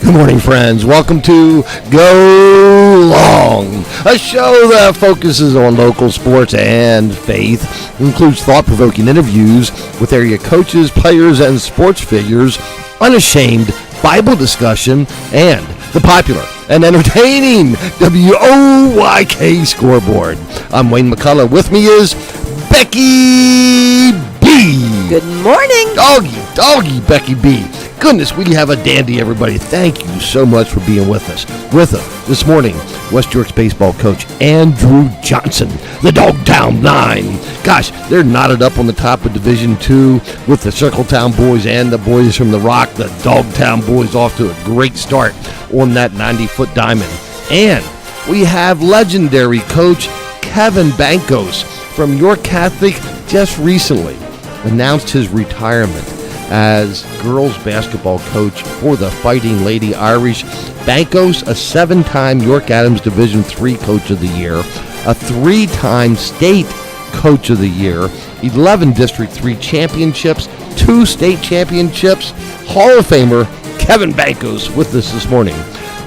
Good morning, friends. Welcome to Go Long, a show that focuses on local sports and faith, includes thought-provoking interviews with area coaches, players, and sports figures, unashamed Bible discussion, and the popular and entertaining WOYK scoreboard. I'm Wayne McCullough. With me is Becky B. Good morning. Doggy Becky B. Goodness, we have a dandy, everybody. Thank you so much for being with us. With us this morning, West York's baseball coach, Andrew Johnson, the Dogtown Nine. Gosh, they're knotted up on the top of Division II with the Circletown boys and the boys from the Rock. The Dogtown boys off to a great start on that 90-foot diamond. And we have legendary coach Kevin Bankos from York Catholic just recently announced his retirement as girls basketball coach for the Fighting Lady Irish. Bankos, a 7-time York Adams Division III Coach of the Year, a 3-time State Coach of the Year, 11 District 3 championships, 2 state championships, Hall of Famer Kevin Bankos with us this morning.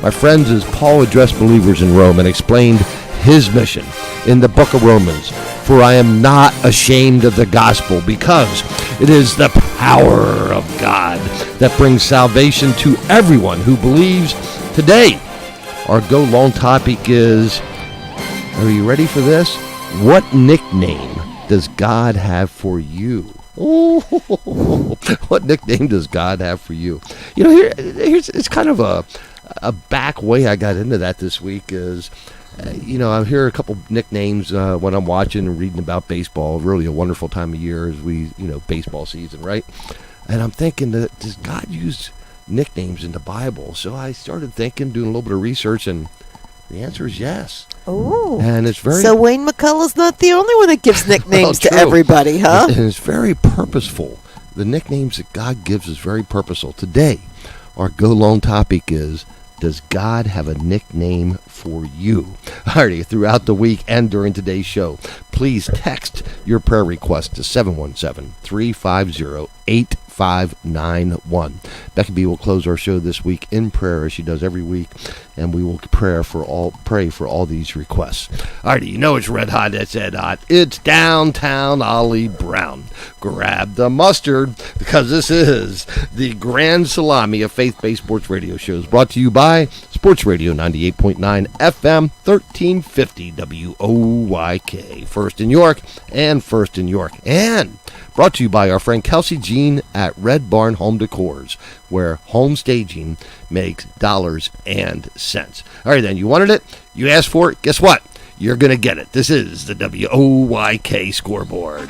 My friends, as Paul addressed believers in Rome and explained his mission in the book of Romans, for I am not ashamed of the gospel, because it is the power of God that brings salvation to everyone who believes. Today, our Go Long topic is, are you ready for this? What nickname does God have for you? What nickname does God have for you? You know, here's it's kind of a back way I got into that this week is, I hear a couple nicknames when I'm watching and reading about baseball. Really a wonderful time of year as baseball season, right? And I'm thinking, does God use nicknames in the Bible? So I started thinking, doing a little bit of research, and the answer is yes. Oh. And it's very... So Wayne McCullough's not the only one that gives nicknames to everybody, huh? And it's very purposeful. The nicknames that God gives is very purposeful. Today, our Go Long topic is, does God have a nickname for you? Alrighty, throughout the week and during today's show, please text your prayer request to 717-350-8591. Becky B will close our show this week in prayer, as she does every week, and we will pray for all these requests. Alrighty, you know it's red hot. That's Ed Hot. It's downtown Ollie Brown. Grab the mustard, because this is the Grand Salami of faith-based sports radio shows, brought to you by Sports Radio 98.9 FM 1350 WOYK. First in York, and brought to you by our friend Kelsey Jean at Red Barn Home Decors, where home staging makes dollars and cents. All right, then, you wanted it, you asked for it, guess what? You're going to get it. This is the WOYK scoreboard.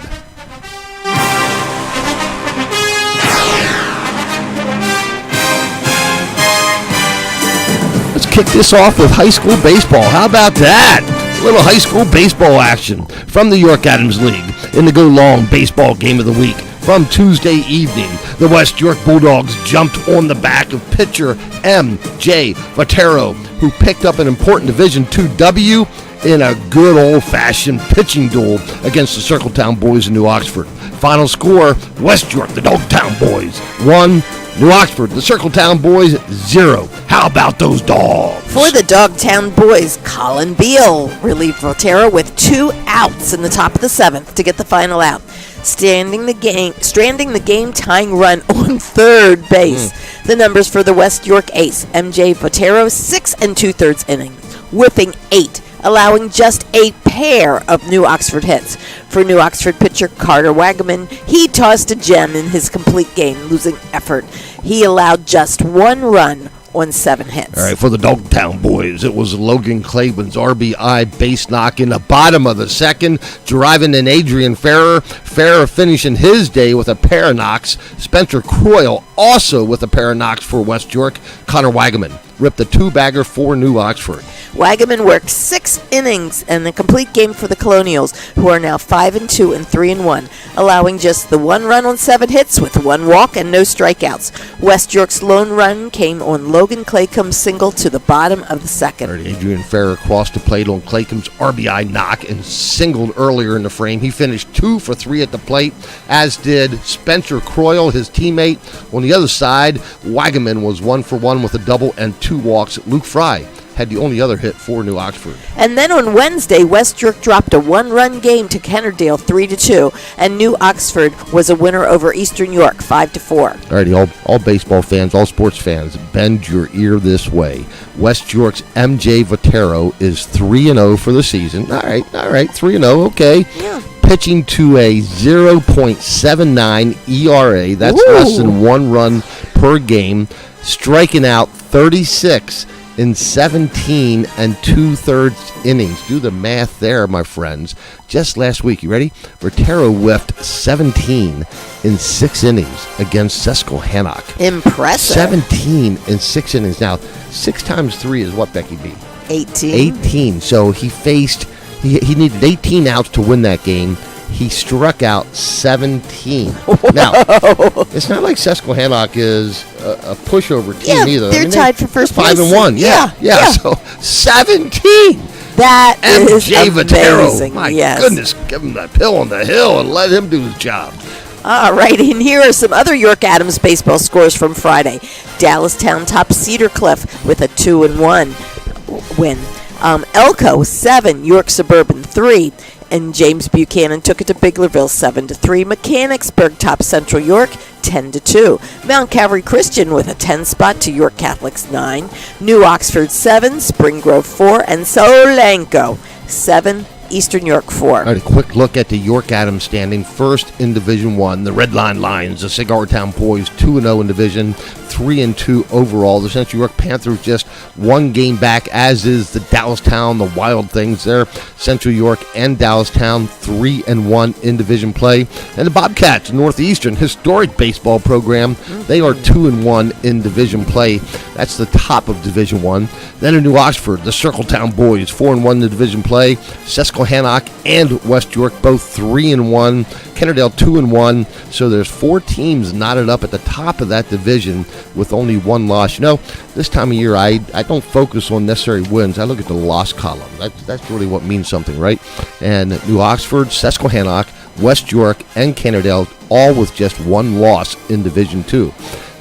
Let's kick this off with high school baseball. How about that? A little high school baseball action from the York Adams League in the Go Long baseball game of the week. From Tuesday evening, the West York Bulldogs jumped on the back of pitcher M.J. Vatero, who picked up an important Division II W in a good old-fashioned pitching duel against the Circletown boys in New Oxford. Final score, West York, the Dogtown boys, 1, New Oxford, the Circletown boys, 0. How about those dogs? For the Dogtown boys, Colin Beal relieved Volterra with 2 outs in the top of the 7th to get the final out, stranding the game-tying run on third base. The numbers for the West York ace, M.J. Volterra, 6 2/3 innings, whipping 8, allowing just a pair of New Oxford hits. For New Oxford pitcher Carter Wagaman, he tossed a gem in his complete game, losing effort. He allowed just 1 run on 7 hits. All right, for the Dogtown boys, it was Logan Claiborne's RBI base knock in the bottom of the 2nd, driving in Adrian Farrer. Farrer finishing his day with a pair of knocks. Spencer Croyle also with a pair of knocks for West York. Connor Wagaman ripped the 2-bagger for New Oxford. Wagaman worked 6 innings and a complete game for the Colonials, who are now 5-2 and 3-1, allowing just the 1 run on 7 hits with 1 walk and no strikeouts. West York's lone run came on Logan Claycombe's single to the bottom of the second. Adrian Farrer crossed the plate on Claycombe's RBI knock and singled earlier in the frame. He finished 2 for 3 at the plate, as did Spencer Croyle, his teammate. On the other side, Wagaman was 1 for 1 with a double and 2 walks. Luke Fry had the only other hit for New Oxford. And then on Wednesday, West York dropped a 1-run game to Kennerdale 3-2, and New Oxford was a winner over Eastern York 5-4. Alrighty, all baseball fans, all sports fans, bend your ear this way. West York's MJ Votero is 3-0 for the season. All right, 3-0, okay. Yeah. Pitching to a 0.79 ERA. That's less than 1 run per game. Striking out 36 in 17 and 2/3 innings. Do the math there, my friends. Just last week, you ready? Votero whiffed 17 in 6 innings against Susquehannock. Impressive. 17 in 6 innings. Now, 6 times 3 is what, Becky B? 18. 18. So he needed 18 outs to win that game. He struck out 17. Now, it's not like Susquehannock is a pushover team either. They're tied for first place. 5-1. Yeah. So 17. That is MJ Votero. amazing. My goodness, give him that pill on the hill and let him do his job. All right, and here are some other York Adams baseball scores from Friday. Dallastown topped Cedar Cliff with a 2-1 win. Elko 7, York Suburban 3. And James Buchanan took it to Biglerville 7-3. Mechanicsburg topped Central York 10-2. Mount Calvary Christian with a 10 spot to York Catholics 9. New Oxford 7, Spring Grove 4, and Solanco 7, Eastern York 4. All right, a quick look at the York Adams standing. First in Division 1, the Red Line Lions, the Cigar Town Boys, 2-0 in Division, 3-2 overall. The Central York Panthers just 1 game back, as is the Dallastown, the Wild Things there. Central York and Dallastown, 3-1 in division play. And the Bobcats, Northeastern, historic baseball program, they are 2-1 in division play. That's the top of Division 1. Then in New Oxford, the Circletown Boys, 4-1 in the division play. Susquehannock and West York, both 3-1. Kennerdale 2-1. So there's 4 teams knotted up at the top of that division with only 1 loss. You know, this time of year, I don't focus on necessary wins. I look at the loss column. That's really what means something, right? And New Oxford, Susquehannock, West York, and Kennerdale, all with just 1 loss in Division 2.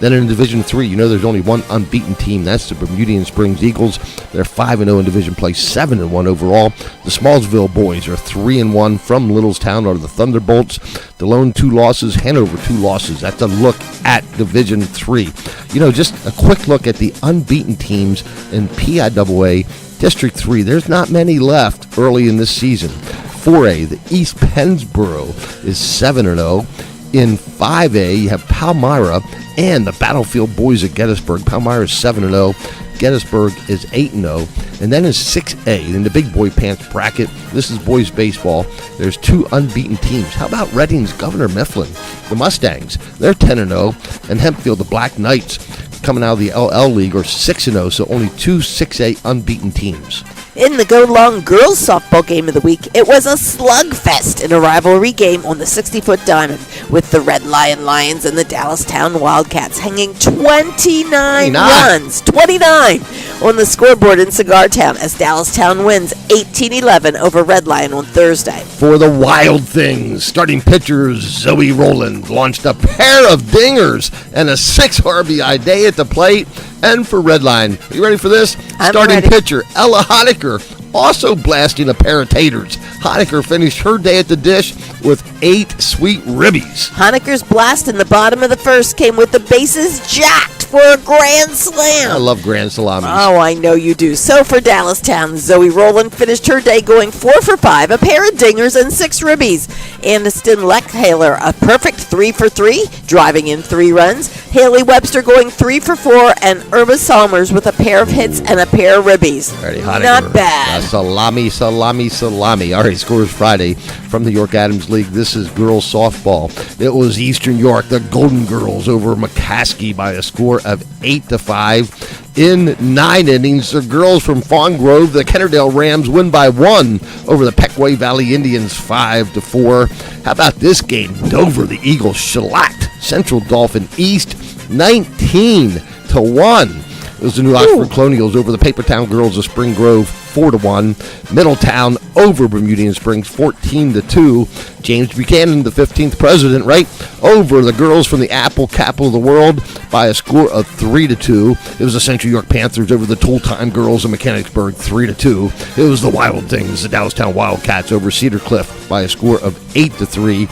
Then in Division 3, you know there's only 1 unbeaten team. That's the Bermudian Springs Eagles. They're 5-0 in division play, 7-1 overall. The Smallsville Boys are 3-1 from Littlestown, are the Thunderbolts. DeLone 2 losses, Hanover 2 losses. That's a look at Division 3. You know, just a quick look at the unbeaten teams in PIAA District 3. There's not many left early in this season. 4A, the East Pennsboro is 7-0. In 5A, you have Palmyra and the Battlefield Boys of Gettysburg. Palmyra is 7-0. Gettysburg is 8-0. And then in 6A, in the big boy pants bracket, this is boys baseball. There's 2 unbeaten teams. How about Reading's Governor Mifflin? The Mustangs, they're 10-0. And Hempfield, the Black Knights, coming out of the LL League, are 6-0. So only 2 6A unbeaten teams. In the Go Long girls softball game of the week, it was a slugfest in a rivalry game on the 60-foot diamond, with the Red Lion Lions and the Dallastown Wildcats hanging 29 runs, 29, on the scoreboard in Cigar Town as Dallastown wins 18-11 over Red Lion on Thursday. For the Wild Things, starting pitcher Zoe Rowland launched a pair of dingers and a 6 RBI day at the plate. And for Redline, are you ready for this? Starting ready. pitcher Ella Honecker also blasting a pair of taters. Honecker finished her day at the dish with 8 sweet ribbies. Honecker's blast in the bottom of the first came with the bases jacked for a grand slam. I love grand salamis. Oh, I know you do. So for Dallastown, Zoe Rowland finished her day going 4 for 5, a pair of dingers and 6 ribbies. Aniston Leckhaler, a perfect 3 for 3, driving in 3 runs. Haley Webster going 3 for 4, and Irma Salmers with a pair of hits and a pair of ribbies. Alrighty, Honecker. Not bad. Salami. All right, scores Friday from the York Adams League. This is girls softball. It was Eastern York, the Golden Girls, over McCaskey by a score of 8-5. in 9 innings. The girls from Fawn Grove, the Kennerdale Rams, win by 1 over the Pequea Valley Indians 5-4. How about this game? Dover, the Eagles shellacked Central Dauphin East 19-1. It was the New Oxford Colonials over the Papertown Girls of Spring Grove 4-1. Middletown over Bermudian Springs 14-2. James Buchanan, the 15th president, right, over the girls from the Apple capital of the world by a score of 3-2. It was the Central York Panthers over the Tool Time Girls of Mechanicsburg 3-2. It was the Wild Things, the Dallastown Wildcats over Cedar Cliff by a score of 8-3.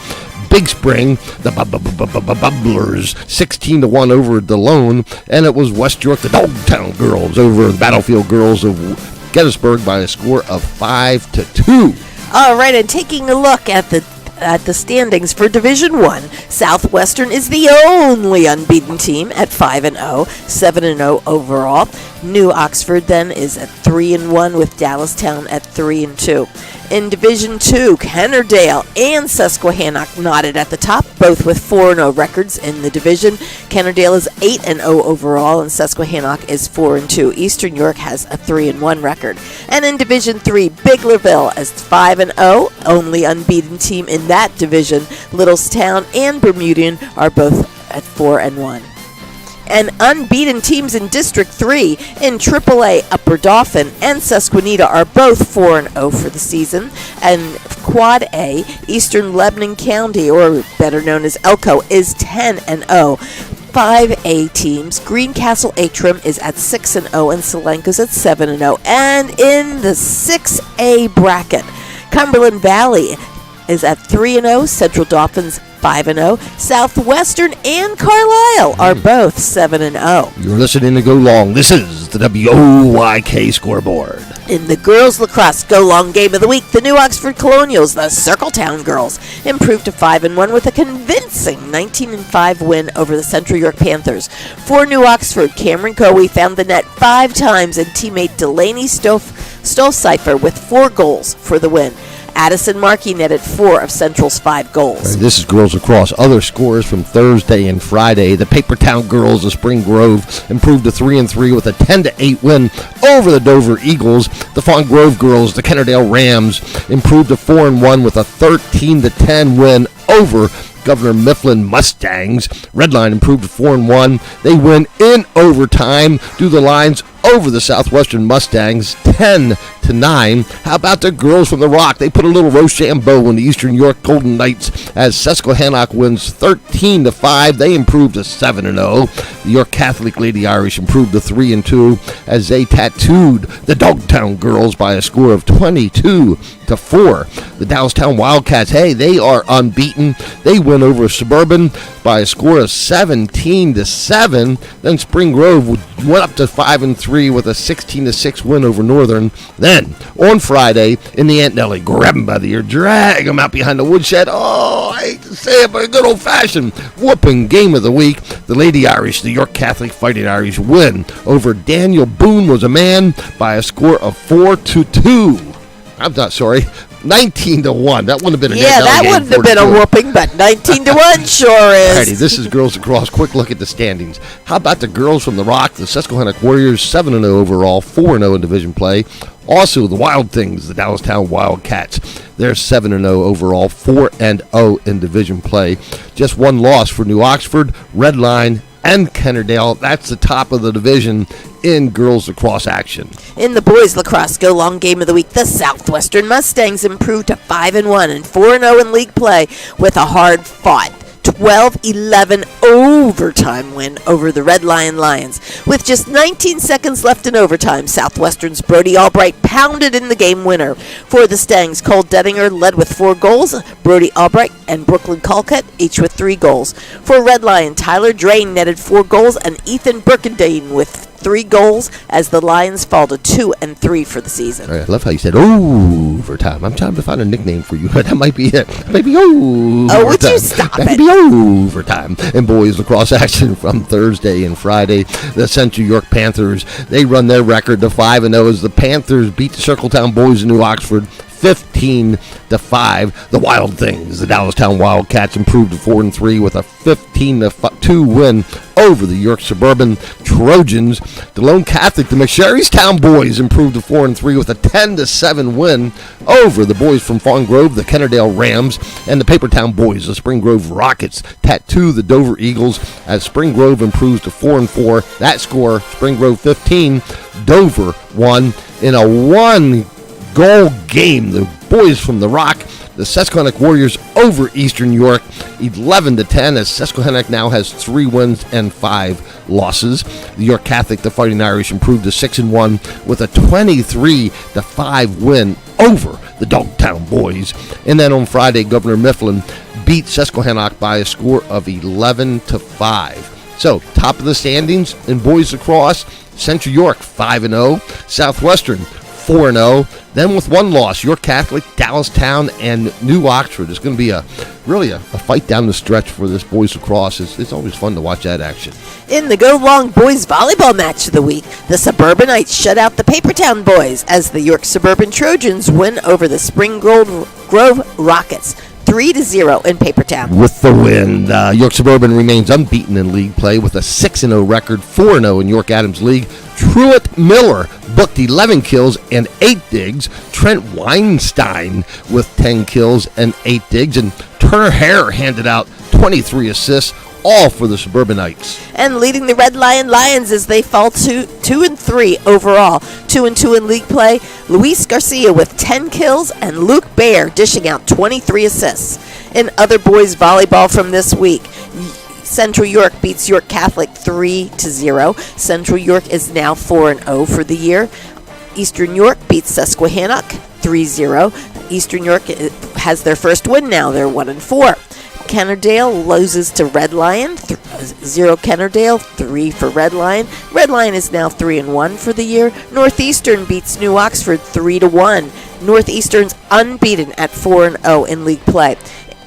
Big Spring, the Bubblers, 16-1 over Delone, and it was West York, the Dogtown Girls, over the Battlefield Girls of Gettysburg by a score of 5-2. All right, and taking a look at the standings for Division 1, Southwestern is the only unbeaten team at 5-0, 7-0 overall. New Oxford then is at 3-1 with Dallastown at 3-2. In Division 2, Kennerdale and Susquehannock knotted at the top, both with 4-0 records in the division. Kennerdale is 8-0 overall, and Susquehannock is 4-2. Eastern York has a 3-1 record. And in Division 3, Biglerville is 5-0, only unbeaten team in that division. Littlestown and Bermudian are both at 4-1. And unbeaten teams in District 3 in AAA, Upper Dauphin and Susquehanna are both 4-0 for the season. And Quad A, Eastern Lebanon County, or better known as Elko, is 10-0. 5A teams, Greencastle Atrim is at 6-0 and Solanco's at 7-0. And in the 6A bracket, Cumberland Valley is at 3-0, Central Dauphins 5-0. Southwestern and Carlisle are both 7-0. You're listening to Go Long. This is the WOYK scoreboard. In the girls lacrosse Go Long game of the week, the New Oxford Colonials, the Circletown girls, improved to 5-1 with a convincing 19-5 win over the Central York Panthers. For New Oxford, Cameron Cowie found the net 5 times and teammate Delaney Stolcipher with 4 goals for the win. Addison Markey netted 4 of Central's 5 goals. This is girls lacrosse. Other scores from Thursday and Friday. The Papertown Girls of Spring Grove improved to 3-3 with a 10-8 win over the Dover Eagles. The Fawn Grove Girls, the Kennerdale Rams, improved to 4-1 with a 13-10 win over Governor Mifflin Mustangs. Redline improved to 4-1. They win in overtime through the lines over the Southwestern Mustangs 10-9. How about the girls from the Rock? They put a little Rochambeau in the Eastern York Golden Knights as Susquehannock wins 13-5. They improved to 7-0. The York Catholic Lady Irish improved to 3-2 as they tattooed the Dogtown Girls by a score of 22-4. The Dallastown Wildcats, hey, they are unbeaten. They win over Suburban by a score of 17-7. Then Spring Grove went up to 5-3 with a 16-6 win over Northern. Then on Friday in the Aunt Nellie, grab them by the ear, drag them out behind the woodshed. Oh, I hate to say it, but a good old-fashioned whooping game of the week. The Lady Irish, the York Catholic Fighting Irish, win over Daniel Boone was a man by a score of 4-2. I'm not sorry. 19-1. That wouldn't have been a that game, wouldn't have been a whooping, but 19-1 sure is. Alrighty, this is girls lacrosse. Quick look at the standings. How about the girls from the Rock? The Susquehannock Warriors 7-0 overall, 4-0 in division play. Also, the Wild Things, the Dallastown Wildcats. They're 7-0 overall, 4-0 in division play. Just one loss for New Oxford, Redline, and Kennerdale. That's the top of the division in girls lacrosse action. In the boys lacrosse Go Long game of the week, the Southwestern Mustangs improved to 5-1 and 4-0 in league play with a hard-fought 12-11 overtime win over the Red Lion Lions. With just 19 seconds left in overtime, Southwestern's Brody Albright pounded in the game winner. For the Stangs, Cole Dettinger led with 4 goals, Brody Albright and Brooklyn Colcutt each with 3 goals. For Red Lion, Tyler Drain netted 4 goals and Ethan Birkendine with 3 goals as the Lions fall to 2-3 for the season. I love how you said overtime. I'm trying to find a nickname for you, but that might be it. Maybe overtime. Oh, would you stop that it? That could be overtime. And boys lacrosse action from Thursday and Friday. The Central York Panthers, they run their record to 5-0 as the Panthers beat the Circletown boys in New Oxford 15-5. The Wild Things, the Dallastown Wildcats, improved to 4-3 with a 15-2 win over the York Suburban Trojans. The Lone Catholic, the McSherrystown boys, improved to 4-3 with a 10-7 win over the boys from Fawn Grove, the Kennerdale Rams, and the Papertown boys, the Spring Grove Rockets, tattoo the Dover Eagles as Spring Grove improves to 4-4. That score, Spring Grove 15, Dover 1 in a one-goal game. The boys from the Rock, the Susquehannock Warriors over Eastern York 11-10, as Susquehannock now has 3 wins and 5 losses. The York Catholic, the Fighting Irish, improved to 6-1 with a 23-5 win over the Dogtown boys. And then on Friday, Governor Mifflin beat Susquehannock by a score of 11-5. So, top of the standings in boys lacrosse, Central York 5-0, Southwestern 4-0. Then with one loss, York Catholic, Dallastown, and New Oxford. It's going to be really a fight down the stretch for this boys lacrosse. It's always fun to watch that action. In the Go Long boys volleyball match of the week, the Suburbanites shut out the Papertown boys as the York Suburban Trojans win over the Spring Grove Rockets 3-0 in Papertown. With the win, York Suburban remains unbeaten in league play with a 6-0 record, 4-0 in York Adams League. Truett Miller booked 11 kills and 8 digs. Trent Weinstein with 10 kills and 8 digs. And Turner Hare handed out 23 assists, all for the Suburbanites. And leading the Red Lion Lions as they fall to 2-3 overall. 2-2 in league play. Luis Garcia with 10 kills and Luke Baer dishing out 23 assists. In other boys volleyball from this week, Central York beats York Catholic 3-0. Central York is now 4-0 for the year. Eastern York beats Susquehannock 3-0. Eastern York has their first win now. They're 1-4. Kennerdale loses to Red Lion, 0 Kennerdale, 3 for Red Lion. Red Lion is now 3-1 for the year. Northeastern beats New Oxford 3-1. Northeastern's unbeaten at 4-0 in league play.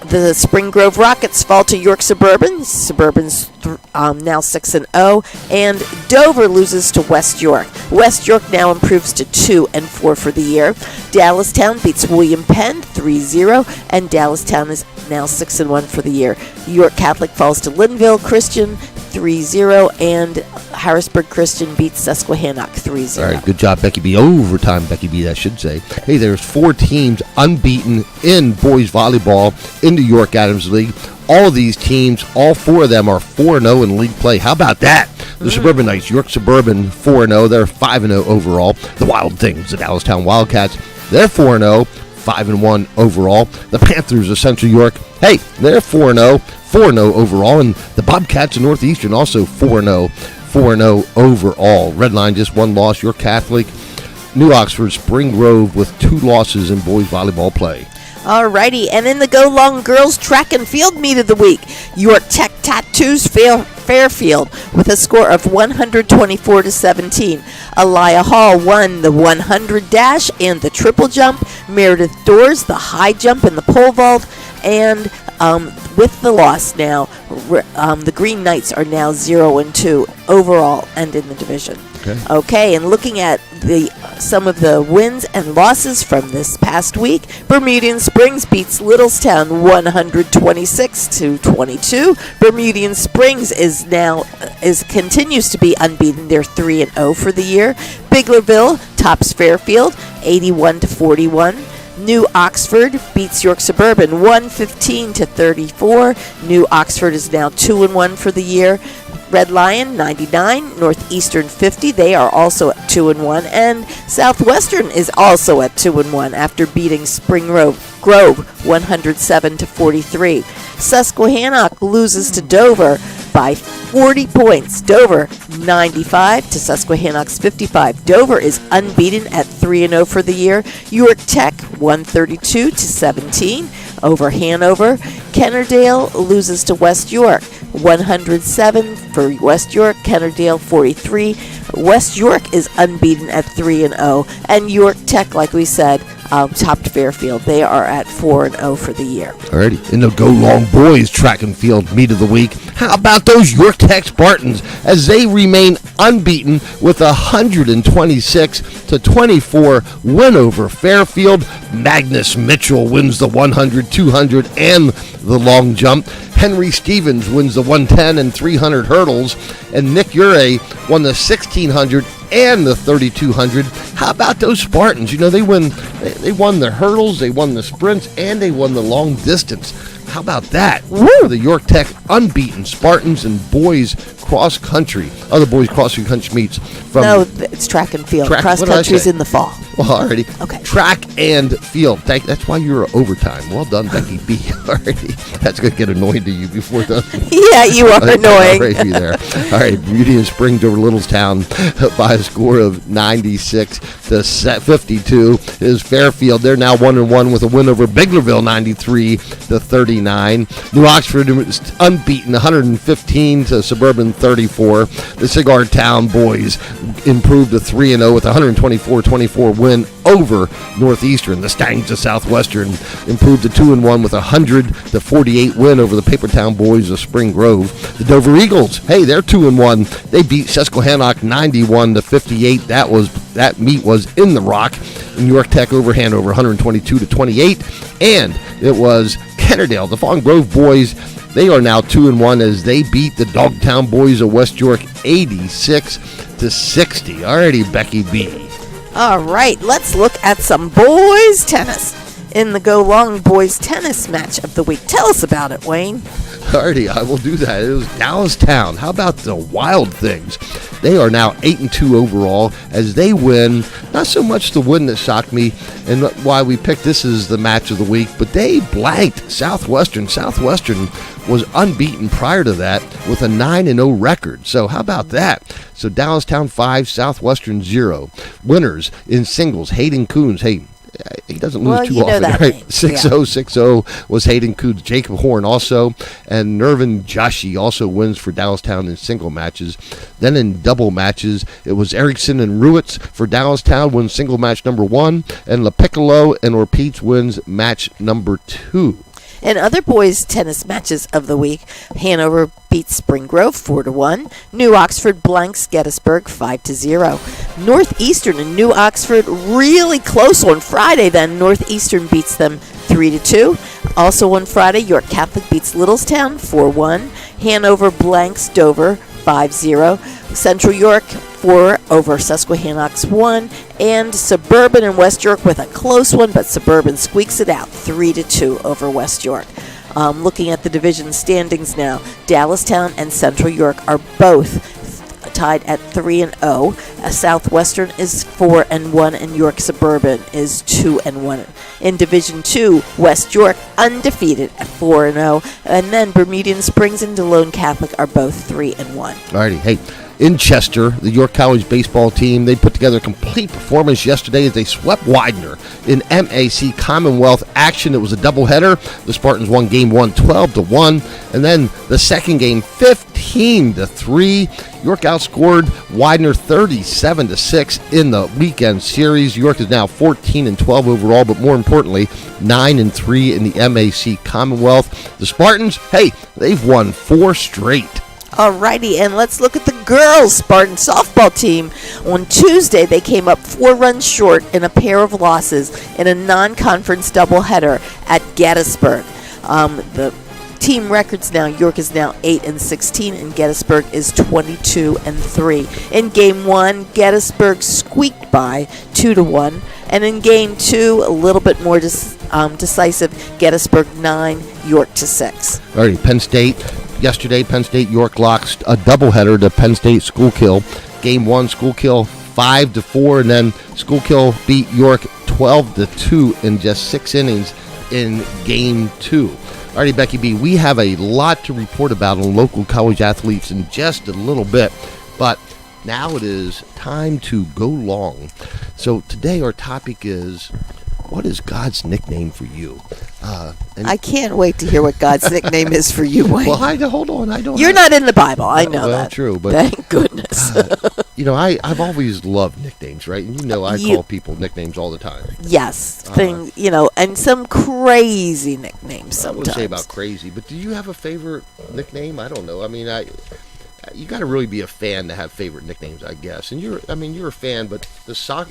The Spring Grove Rockets fall to York Suburban. Suburban's now 6-0. And Dover loses to West York. West York now improves to 2-4 for the year. Dallastown beats William Penn 3-0. And Dallastown is now 6-1 for the year. York Catholic falls to Linville Christian 3-0. And Harrisburg Christian beats Susquehannock 3-0. All right, good job, Becky B. Overtime, Becky B, that should say. Hey, there's 4 teams unbeaten in boys volleyball in the York Adams League. All of these teams, all 4 of them are 4-0 in league play. How about that? The Suburbanites, York Suburban 4-0. They're 5-0 overall. The Wild Things, the Dallastown Wildcats, they're 4-0, 5-1 overall. The Panthers of Central York, hey, they're 4-0, 4-0 overall. And the Bobcats of Northeastern also 4-0, 4-0 overall. Red Line just 1 loss. York Catholic, New Oxford, Spring Grove with 2 losses in boys volleyball play. Alrighty, and in the Go Long girls track and field meet of the week, York Tech tattoos Fairfield with a score of 124-17. Aliyah Hall won the 100 dash and the triple jump. Meredith Doors the high jump and the pole vault. And with the loss now, the Green Knights are now 0-2 overall and in the division. Okay, and looking at some of the wins and losses from this past week, Bermudian Springs beats Littlestown 126-22. Bermudian Springs continues to be unbeaten. They're 3-0 for the year. Biglerville tops Fairfield 81-41. New Oxford beats York Suburban 115-34. New Oxford is now 2-1 for the year. Red Lion 99, Northeastern 50. They are also at 2-1, and Southwestern is also at 2-1 after beating Spring Grove 107-43. Susquehannock loses to Dover by 40 points. Dover 95 to Susquehannock's 55. Dover is unbeaten at 3-0 for the year. York Tech 132-17 over Hanover. Kennerdale loses to West York 107 for West York. Kennerdale 43. West York is unbeaten at 3-0, and York Tech, like we said, topped Fairfield. They are at 4-0 for the year. Alrighty. In the Go Long Boys track and field meet of the week, how about those York Tech Spartans as they remain unbeaten with a 126-24 win over Fairfield? Magnus Mitchell wins the 100, 200, and the long jump. Henry Stevens wins the 110 and 300 hurdles, and Nick Ure won the 1600 and the 3200. How about those Spartans? You know, they won the hurdles, they won the sprints, and they won the long distance. How about that? Woo! The York Tech unbeaten Spartans and boys cross country. Other boys cross country meets from. No, it's track and field. Cross country's in the fall. Well, already. Okay. Track and field. That's why you're overtime. Well done, Becky B. Already. That's going to get annoying to you before the. Yeah, you are annoying. Already there. All right. Beauty and Springs over Littlestown by a score of 96-52 is Fairfield. They're now 1-1 with a win over Biglerville, 93-39. New Oxford is unbeaten, 115 to Suburban 34. The Cigar Town boys improved to 3-0 with a 124-24 win over Northeastern. The Stangs of Southwestern improved to 2-1 with a 100-48 win over the Papertown boys of Spring Grove. The Dover Eagles, hey, they're 2-1. They beat Susquehannock 91-58. That meet was in the Rock. New York Tech over Hanover 122-28, and it was Kennerdale, the Fawn Grove boys. They are now 2-1 as they beat the Dogtown boys of West York 86-60. Alrighty, Becky B. All right, let's look at some boys tennis in the Go Long boys tennis match of the week. Tell us about it, Wayne. Alrighty, I will do that. It was Dallas Town. How about the Wild Things? They are now 8-2 overall as they win. Not so much the win that shocked me and why we picked this as the match of the week, but they blanked Southwestern. Southwestern was unbeaten prior to that with a 9-0 record. So how about that? So Dallas Town 5, Southwestern 0. Winners in singles, Hayden Coons. Hey, he doesn't lose too often, right? 6-0 was Hayden Coons. Jacob Horn also, and Nervin Joshi also wins for Dallastown in single matches. Then in double matches, it was Erickson and Ruitz for Dallastown wins single match number 1, and LaPiccolo and Orpeets wins match number 2. In other boys' tennis matches of the week, Hanover beats Spring Grove 4-1. New Oxford blanks Gettysburg 5-0. Northeastern and New Oxford really close on Friday. Then Northeastern beats them 3-2. Also on Friday, York Catholic beats Littlestown 4-1. Hanover blanks Dover 5-0. Central York 4 over Susquehannocks 1, and Suburban and West York with a close one, but Suburban squeaks it out 3-2 over West York. Looking at the division standings now, Dallastown and Central York are both tied at 3-0. Southwestern is 4-1, and York Suburban is 2-1. In Division 2, West York undefeated at 4-0, and then Bermudian Springs and DeLone Catholic are both 3-1. Alrighty, hey. In Chester, the York College baseball team, they put together a complete performance yesterday as they swept Widener in MAC Commonwealth action. It was a doubleheader. The Spartans won game 1 12-1, and then the second game 15-3. York outscored Widener 37-6 in the weekend series. York is now 14-12 overall, but more importantly, 9-3 in the MAC Commonwealth. The Spartans, hey, they've won 4 straight. Alrighty, and let's look at the girls' Spartan softball team. On Tuesday, they came up 4 runs short in a pair of losses in a non-conference doubleheader at Gettysburg. The team records now, York is now 8-16, and Gettysburg is 22-3. In Game 1, Gettysburg squeaked by 2-1, and in Game 2, a little bit more decisive, Gettysburg 9, York 6. Alrighty, Penn State. Yesterday, Penn State York locks a doubleheader to Penn State Schuylkill. Game 1, Schuylkill 5-4, and then Schuylkill beat York 12-2 in just 6 innings in Game 2. Alrighty, Becky B, we have a lot to report about on local college athletes in just a little bit, but now it is time to go long. So today our topic is, what is God's nickname for you? I can't wait to hear what God's nickname is for you, Wayne. Well, hold on. You're not in the Bible. I know that. True, but thank goodness. I've always loved nicknames, right? And I You- call people nicknames all the time. Yes, and some crazy nicknames I wouldn't say sometimes. about crazy, but do you have a favorite nickname? I don't know. I mean, you got to really be a fan to have favorite nicknames, I guess. And you're a fan, but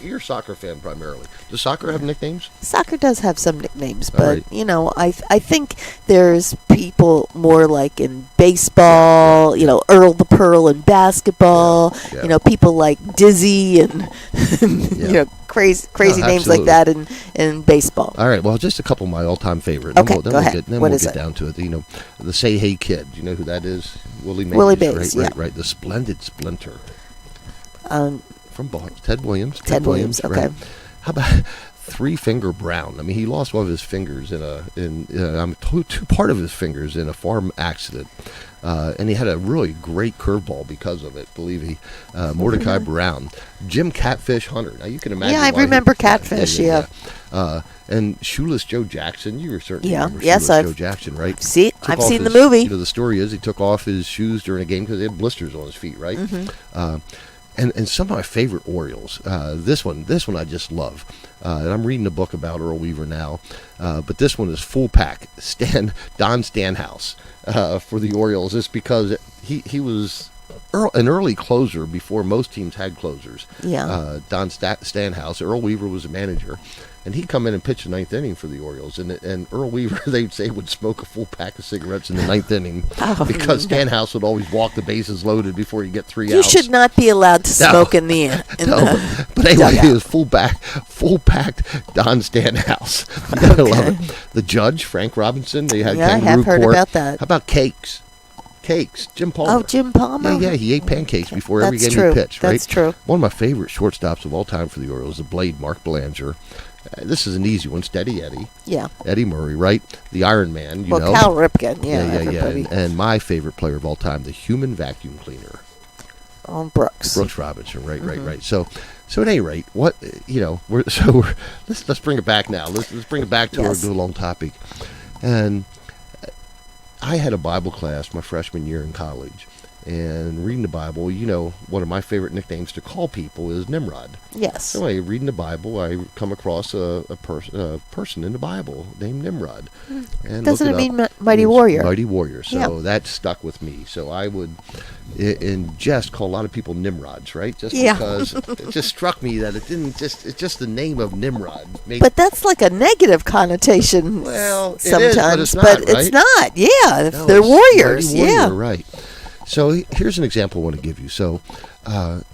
you're a soccer fan primarily. Does soccer have nicknames? Soccer does have some nicknames, All but right. I think there's people more like in baseball, Earl the Pearl in basketball, Yeah. people like Dizzy and Yeah. crazy No, names like absolutely. that in baseball. All right. Well, just a couple of my all-time favorite. Okay, then go ahead. Then What we'll is get it? down to it. The Say Hey Kid. You know who that is? Willie Mays. Willie Mays, Right. The Splendid Splinter Um, from Ted Williams. Ted Williams, okay. Right. How about Three Finger Brown? I mean, he lost one of his fingers part of his fingers in a farm accident. And he had a really great curveball because of it, believe me. Mordecai Brown. Jim Catfish Hunter. Now, you can imagine. Yeah, I why remember Catfish, yeah. And Shoeless Joe Jackson. You were certainly Yeah, remember yes, Shoeless I've Joe Jackson, right? I've Took off seen the his- movie. The story is he took off his shoes during a game because he had blisters on his feet, right? And some of my favorite Orioles. This one I just love. And I'm reading a book about Earl Weaver now, but this one is full pack. Don Stanhouse for the Orioles. It's because he was an early closer before most teams had closers. Yeah. Don Stanhouse. Earl Weaver was a manager. And he'd come in and pitch the ninth inning for the Orioles. And Earl Weaver, they'd say, would smoke a full pack of cigarettes in the ninth inning because Stanhouse would always walk the bases loaded before you get three You outs. should not be allowed to smoke in the But anyway, dugout. he was full packed Don Stanhouse. You gotta love it. The Judge, Frank Robinson. They had Yeah, I Kangaroo have heard Court. about that. How about Cakes? Jim Palmer. Oh, Jim Palmer. Yeah, he ate pancakes before every That's game true. he pitched, right? That's true. One of my favorite shortstops of all time for the Orioles, the Blade, Mark Belanger. This is an easy one, Steady Eddie. Yeah. Eddie Murray, right? The Iron Man, you know. Cal Ripken. Yeah, yeah. everybody. And my favorite player of all time, the human vacuum cleaner. Brooks. Brooks Robinson, right. So at any rate, let's bring it back now. Let's bring it back to Yes. a long topic. And I had a Bible class my freshman year in college, and reading the Bible, one of my favorite nicknames to call people is Nimrod. Yes. So anyway, reading the Bible, I come across a person in the Bible named Nimrod. And Doesn't look it up. mean mighty It was warrior? Mighty warrior. So Yeah. that stuck with me. So I would, in jest, call a lot of people Nimrods, right? Just Yeah. because it just struck me that it's just the name of Nimrod. But that's like a negative connotation Well, it is, sometimes. but it's not, not. Yeah, if No, they're it's warriors. mighty warrior, Yeah. right. So here's an example I want to give you. So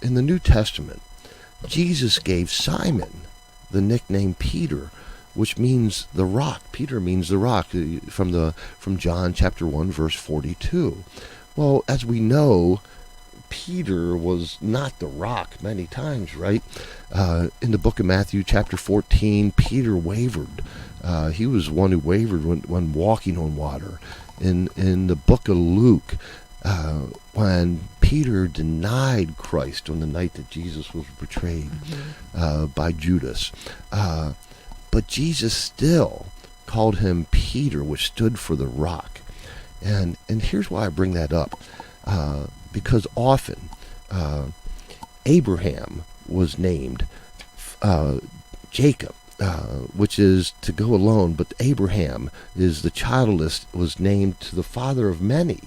in the New Testament, Jesus gave Simon the nickname Peter, which means the rock. Peter means the rock from John chapter 1 verse 42. Well, as we know, Peter was not the rock many times, right? In the book of Matthew chapter 14, Peter wavered. He was one who wavered when walking on water. In the book of Luke, when Peter denied Christ on the night that Jesus was betrayed by Judas. But Jesus still called him Peter, which stood for the rock. And here's why I bring that up. Because often Abraham was named Jacob, which is to go alone, but Abraham is the childless, was named to the father of many.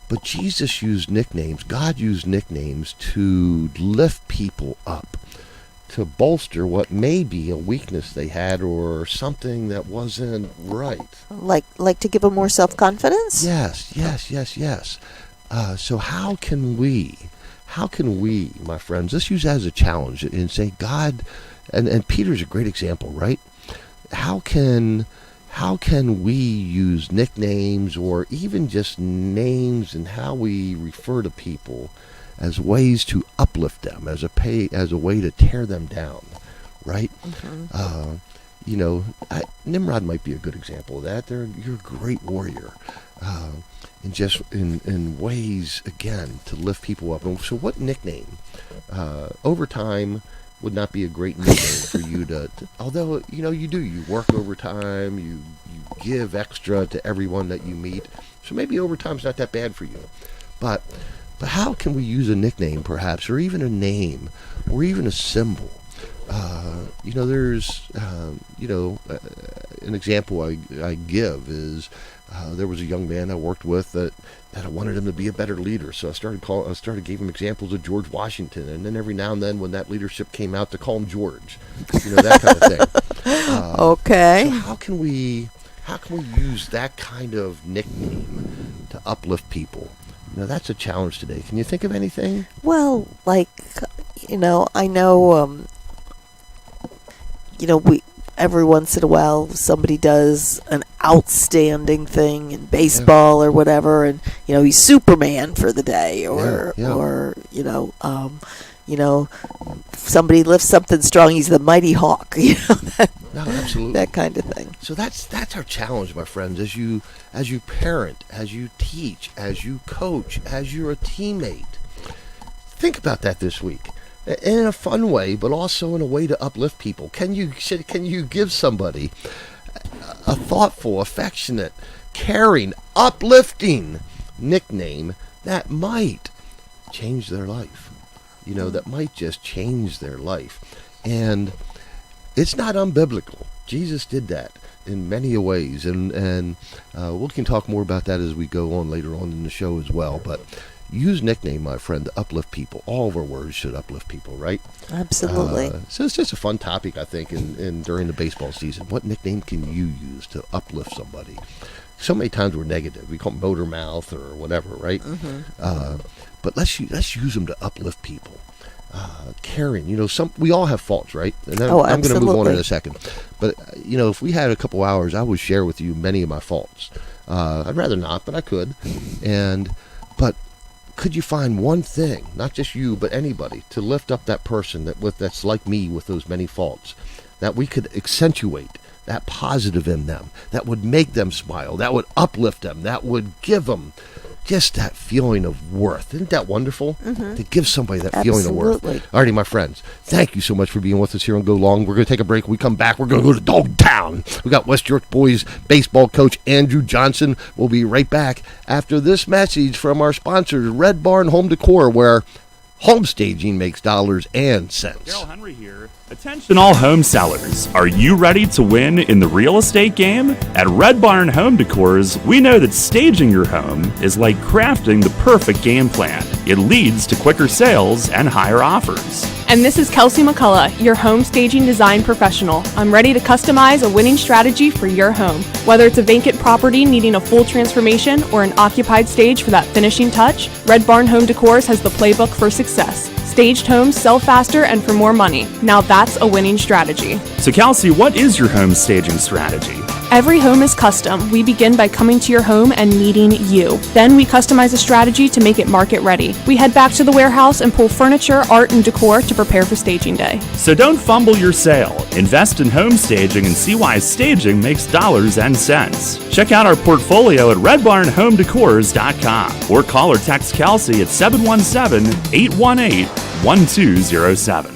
But Jesus used nicknames. God used nicknames to lift people up, to bolster what may be a weakness they had or something that wasn't right. Like to give them more self-confidence? Yes. So how can we, my friends, let's use that as a challenge and say, God, and Peter's a great example, right? How can we use nicknames or even just names and how we refer to people as ways to uplift them, as a way to tear them down, right? Nimrod might be a good example of that. You're a great warrior, in ways again to lift people up. And so, what nickname? Overtime would not be a great nickname for you to although you work overtime, you give extra to everyone that you meet, so maybe overtime's not that bad for you. But But how can we use a nickname, perhaps, or even a name, or even a symbol? There's, an example I give is there was a young man I worked with that I wanted him to be a better leader. So I started giving him examples of George Washington, and then every now and then when that leadership came out, to call him George, that kind of thing. Okay. So how can we use that kind of nickname to uplift people? That's a challenge today. Can you think of anything? Well, I know, we every once in a while somebody does an outstanding thing in baseball or whatever, and he's Superman for the day, or somebody lifts something strong, he's the Mighty Hawk. No, absolutely. That kind of thing. So that's our challenge, my friends, as you parent, as you teach, as you coach, as you're a teammate. Think about that this week. In a fun way, but also in a way to uplift people. Can you give somebody a thoughtful, affectionate, caring, uplifting nickname that might change their life? That might just change their life. And it's not unbiblical. Jesus did that in many ways, and we can talk more about that as we go on later on in the show as well. But use nickname, my friend, to uplift people. All of our words should uplift people, right? Absolutely. So it's just a fun topic, I think, in during the baseball season. What nickname can you use to uplift somebody? So many times we're negative. We call them motor mouth or whatever, right? Mm-hmm. But let's use them to uplift people. Caring, we all have faults, right? And I'm going to move on in a second. But if we had a couple hours, I would share with you many of my faults. I'd rather not, but I could. But could you find one thing, not just you, but anybody, to lift up that person that's like me with those many faults, that we could accentuate that positive in them, that would make them smile, that would uplift them, that would give them just that feeling of worth? Isn't that wonderful? Mm-hmm. To give somebody that feeling of worth. Alrighty, my friends, thank you so much for being with us here on Go Long. We're going to take a break. When we come back, we're going to go to Dogtown. We got West York Boys baseball coach Andrew Johnson. We'll be right back after this message from our sponsors, Red Barn Home Decor, where home staging makes dollars and cents. Daryl Henry here. Attention all home sellers. Are you ready to win in the real estate game? At Red Barn Home Decors, we know that staging your home is like crafting the perfect game plan. It leads to quicker sales and higher offers. And this is Kelsey McCullough, your home staging design professional. I'm ready to customize a winning strategy for your home. Whether it's a vacant property needing a full transformation or an occupied stage for that finishing touch, Red Barn Home Decors has the playbook for success. Staged homes sell faster and for more money. Now that's a winning strategy. So Kelsey, what is your home staging strategy? Every home is custom. We begin by coming to your home and meeting you. Then we customize a strategy to make it market ready. We head back to the warehouse and pull furniture, art, and decor to prepare for staging day. So don't fumble your sale. Invest in home staging and see why staging makes dollars and cents. Check out our portfolio at redbarnhomedecors.com or call or text Kelsey at 717-818-1207.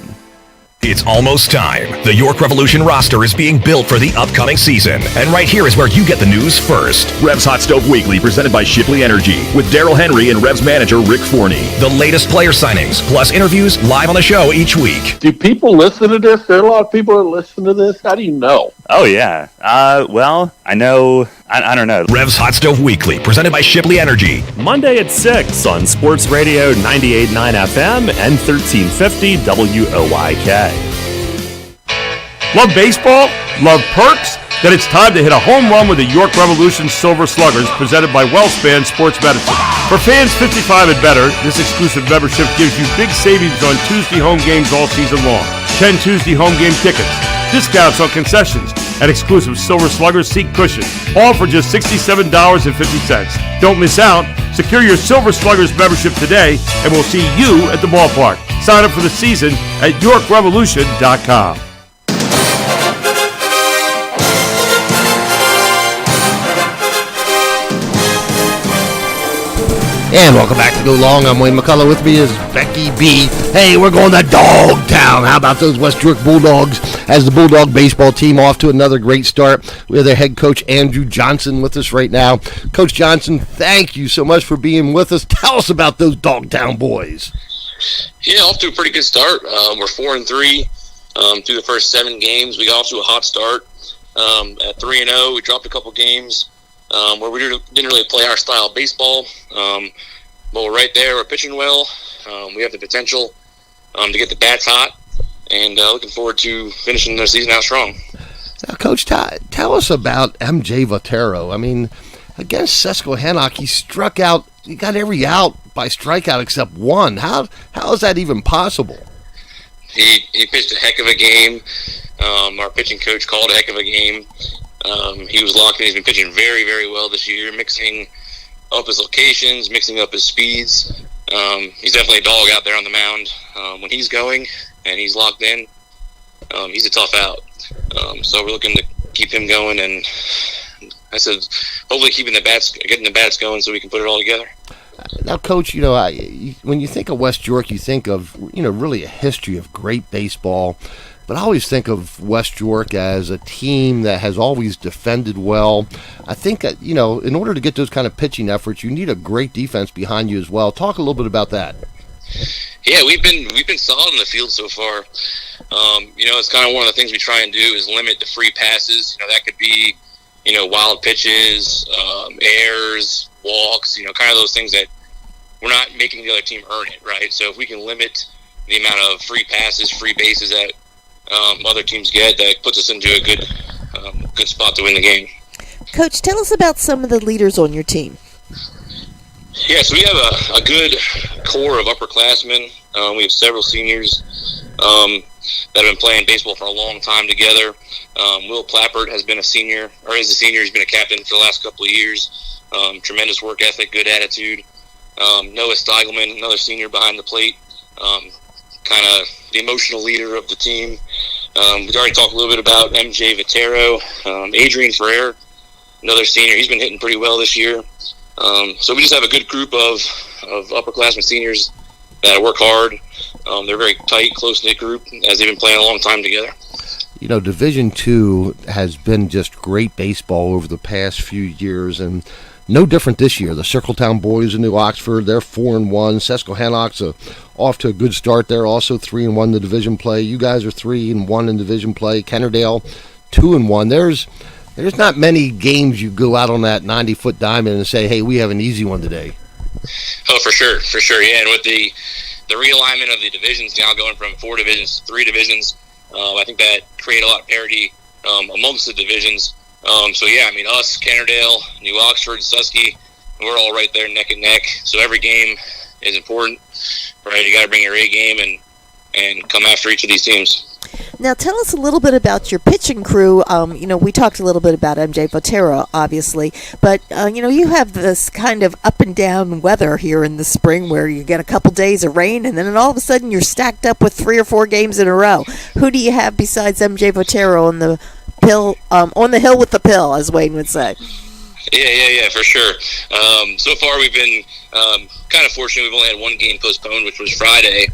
It's almost time. The York Revolution roster is being built for the upcoming season. And right here is where you get the news first. Revs Hot Stove Weekly, presented by Shipley Energy, with Daryl Henry and Revs manager Rick Forney. The latest player signings, plus interviews live on the show each week. Do people listen to this? There are a lot of people that listen to this. How do you know? Oh, yeah. Well, I know. I don't know. Revs Hot Stove Weekly, presented by Shipley Energy. Monday at 6 on Sports Radio 98.9 FM and 1350 WOYK. Love baseball? Love perks? Then it's time to hit a home run with the York Revolution Silver Sluggers, presented by WellSpan Sports Medicine. For fans 55 and better, this exclusive membership gives you big savings on Tuesday home games all season long. 10 Tuesday home game tickets, discounts on concessions, and exclusive Silver Sluggers seat cushions, all for just $67.50. Don't miss out. Secure your Silver Sluggers membership today, and we'll see you at the ballpark. Sign up for the season at YorkRevolution.com. And welcome back to Go Long. I'm Wayne McCullough. With me is Becky B. Hey, we're going to Dog Town. How about those West York Bulldogs? As the Bulldog baseball team off to another great start. We have their head coach, Andrew Johnson, with us right now. Coach Johnson, thank you so much for being with us. Tell us about those Dog Town boys. Yeah, off to a pretty good start. We're 4-3 through the first 7 games. We got off to a hot start at 3-0. We dropped a couple games where we didn't really play our style of baseball. But we're right there. We're pitching well. We have the potential to get the bats hot, and looking forward to finishing the season out strong. Now, Coach, tell us about MJ Votero. I mean, against Susquehannock, he struck out. He got every out by strikeout except one. How is that even possible? He pitched a heck of a game. Our pitching coach called a heck of a game. He was locked in. He's been pitching very, very well this year, mixing up his locations, mixing up his speeds. He's definitely a dog out there on the mound. When he's going and he's locked in, he's a tough out. So we're looking to keep him going, and I said hopefully getting the bats going so we can put it all together. Now, Coach, when you think of West York, you think of, really a history of great baseball. But I always think of West York as a team that has always defended well. I think that, in order to get those kind of pitching efforts, you need a great defense behind you as well. Talk a little bit about that. Yeah, we've been solid in the field so far. It's kind of one of the things we try and do is limit the free passes. That could be, wild pitches, errors, walks, kind of those things that we're not making the other team earn it, right? So if we can limit the amount of free passes, free bases that other teams get, that puts us into a good spot to win the game. Coach, tell us about some of the leaders on your team. Yeah, so we have a good core of upperclassmen. We have several seniors that have been playing baseball for a long time together. Will Plappert has been a senior, or is a senior. He's been a captain for the last couple of years. Tremendous work ethic, good attitude. Noah Steigelman, another senior behind the plate. Kind of the emotional leader of the team. We've already talked a little bit about MJ Votero. Adrian Ferrer, another senior. He's been hitting pretty well this year. So we just have a good group of upperclassmen seniors that work hard. They're a very tight, close-knit group as they've been playing a long time together. Division II has been just great baseball over the past few years, and no different this year. The Circletown boys in New Oxford, they're 4-1. Susquehannock's off to a good start. They're also 3-1 in the division play. You guys are 3-1 in division play. Kennerdale 2-1. There's not many games you go out on that 90-foot diamond and say, hey, we have an easy one today. Oh, for sure, yeah. And with the realignment of the divisions now going from 4 divisions to 3 divisions, I think that created a lot of parity amongst the divisions. So yeah, I mean, us, Kennerdale, New Oxford, Susky, we're all right there neck and neck. So every game is important, right? You got to bring your A game and come after each of these teams. Now, tell us a little bit about your pitching crew. We talked a little bit about MJ Votero, obviously, but, you have this kind of up and down weather here in the spring where you get a couple days of rain and then all of a sudden you're stacked up with 3 or 4 games in a row. Who do you have besides MJ Votero on the hill with the pill, as Wayne would say? Yeah, for sure. So far we've been kind of fortunate. We've only had 1 game postponed, which was Friday.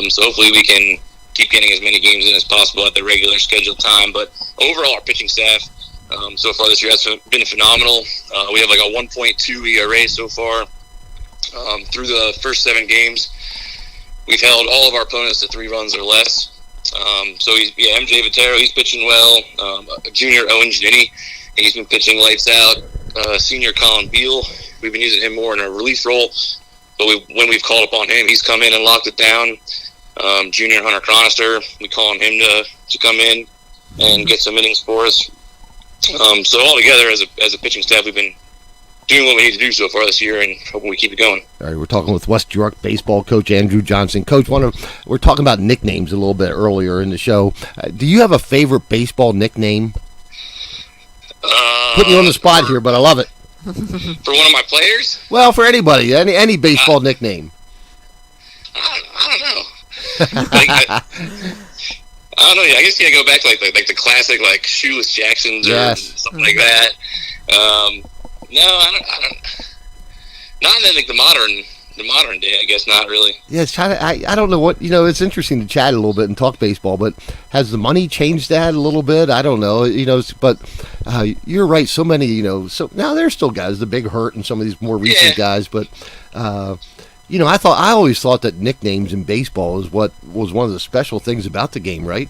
So hopefully we can keep getting as many games in as possible at the regular scheduled time. But overall, our pitching staff so far this year has been phenomenal. We have like a 1.2 ERA so far. Through the first 7 games, we've held all of our opponents to 3 runs or less. So MJ Votero, he's pitching well. Junior Owen Ginny, he's been pitching lights out. Senior Colin Beal, we've been using him more in a relief role, but when we've called upon him, he's come in and locked it down. Junior Hunter Chronister, we call on him to come in and get some innings for us. So all together as a pitching staff, we've been doing what we need to do so far this year and hoping we keep it going. All right, we're talking with West York baseball coach Andrew Johnson. Coach, we're talking about nicknames a little bit earlier in the show. Do you have a favorite baseball nickname? Putting you on the spot here, but I love it. For one of my players? Well, for anybody, any baseball nickname. I don't know. I don't know. I guess you gotta go back to like the classic like Shoeless Jacksons or something like that. No, I don't. Not in like the modern day, I guess not really. Yeah, I don't know what, it's interesting to chat a little bit and talk baseball, but has the money changed that a little bit? I don't know, but you're right. So many, so now there's still guys, the Big Hurt and some of these more recent guys, but, I always thought that nicknames in baseball is what was one of the special things about the game, right?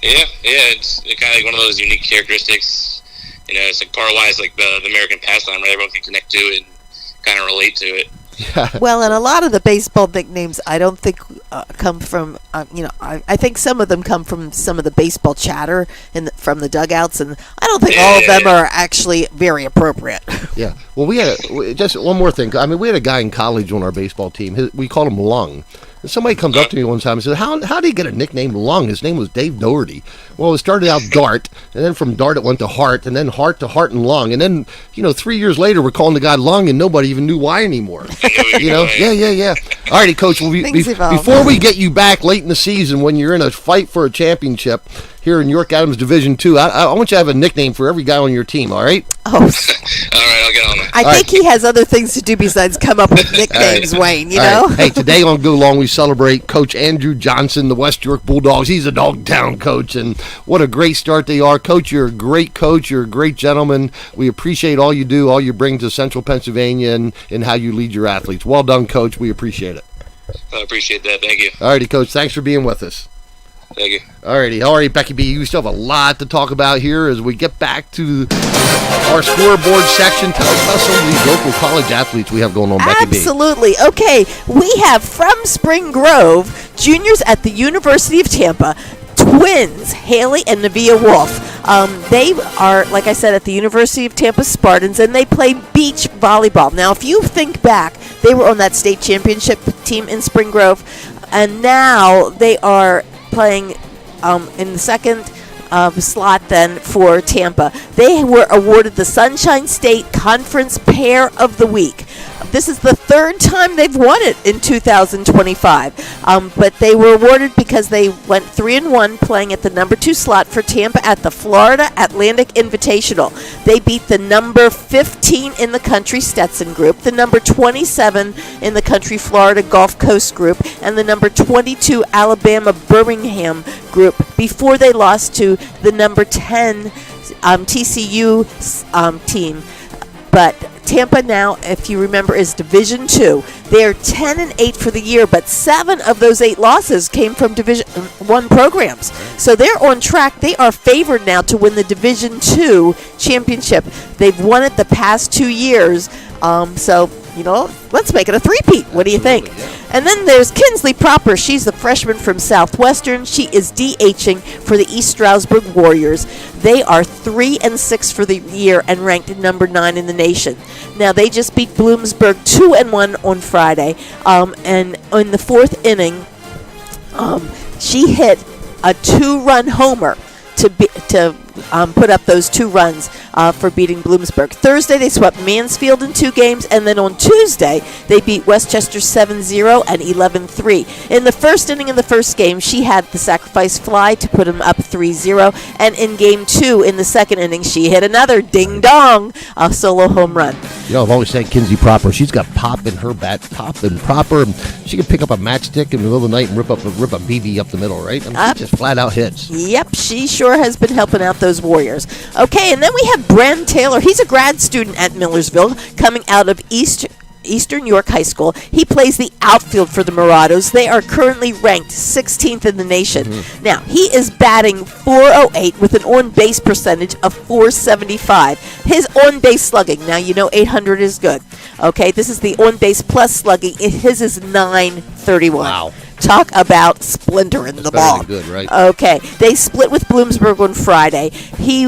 Yeah, it's kind of like one of those unique characteristics. It's like part-wise like the American pastime, right? Everyone can connect to it and kind of relate to it. Yeah. Well, and a lot of the baseball nicknames, I don't think come from, I think some of them come from some of the baseball chatter from the dugouts, and I don't think all of them are actually very appropriate. Yeah. Well, we had just one more thing. I mean, we had a guy in college on our baseball team. We called him Lung. And somebody comes up to me one time and says, how did he get a nickname Lung? His name was Dave Doherty. Well, it started out Dart, and then from Dart it went to Heart, and then Heart to Heart and Lung. And then, 3 years later, we're calling the guy Lung, and nobody even knew why anymore. Yeah. All righty, Coach. Well, before we get you back late in the season when you're in a fight for a championship here in York Adams Division 2, I want you to have a nickname for every guy on your team, all right? Oh. All right, I'll get on that. I think he has other things to do besides come up with nicknames, Wayne, you know? Right. Hey, today on Go Long, we celebrate Coach Andrew Johnson, the West York Bulldogs. He's a Dogtown coach, and what a great start they are. Coach, you're a great coach. You're a great gentleman. We appreciate all you do, all you bring to Central Pennsylvania, and how you lead your athletes. Well done, Coach. We appreciate it. I appreciate that. Thank you. All righty, Coach. Thanks for being with us. Thank you. All right, Becky B. You still have a lot to talk about here as we get back to our scoreboard section. Tell us about some of these local college athletes we have going on, Becky B. Absolutely. Okay, we have from Spring Grove, juniors at the University of Tampa, twins, Haley and Nevaeh Wolf. They are, like I said, at the University of Tampa Spartans, and they play beach volleyball. Now, if you think back, they were on that state championship team in Spring Grove, and now they are playing in the second slot then for Tampa. They were awarded the Sunshine State Conference Pair of the Week. This is the third time they've won it in 2025. But they were awarded because they went 3-1 playing at the number 2 slot for Tampa at the Florida Atlantic Invitational. They beat the number 15 in the country Stetson group, the number 27 in the country Florida Gulf Coast group, and the number 22 Alabama Birmingham group before they lost to the number 10 TCU team. But Tampa now, if you remember, is Division 2. They're 10-8 for the year, but 7 of those 8 losses came from Division 1 programs. So they're on track. They are favored now to win the Division 2 championship. They've won it the past 2 years. So, let's make it a three-peat. What do you think? And then there's Kinsley Proper. She's the freshman from Southwestern. She is DHing for the East Stroudsburg Warriors. They are 3-6 for the year and ranked number 9 in the nation. Now, they just beat Bloomsburg 2-1 on Friday. And in the 4th inning, she hit a 2-run homer to put up those 2 runs for beating Bloomsburg. Thursday, they swept Mansfield in 2 games, and then on Tuesday, they beat Westchester 7-0 and 11-3. In the first inning of the first game, she had the sacrifice fly to put them up 3-0, and in game 2, in the second inning, she hit another ding-dong solo home run. I've always said Kinsey Proper. She's got pop in her bat, pop and proper. She can pick up a matchstick in the middle of the night and rip a BB up the middle, right? She just flat out hits. Yep, she sure has been helping out those Warriors. Okay, and then we have Bren Taylor. He's a grad student at Millersville, coming out of Eastern York High School. He plays the outfield for the Morados. They are currently ranked 16th in the nation. Mm-hmm. Now, he is batting .408 with an on-base percentage of .475. His on-base slugging, now 800 is good. Okay, this is the on-base plus slugging. His is .931. Wow. Talk about splintering the ball. Good, right? Okay, they split with Bloomsburg on Friday. He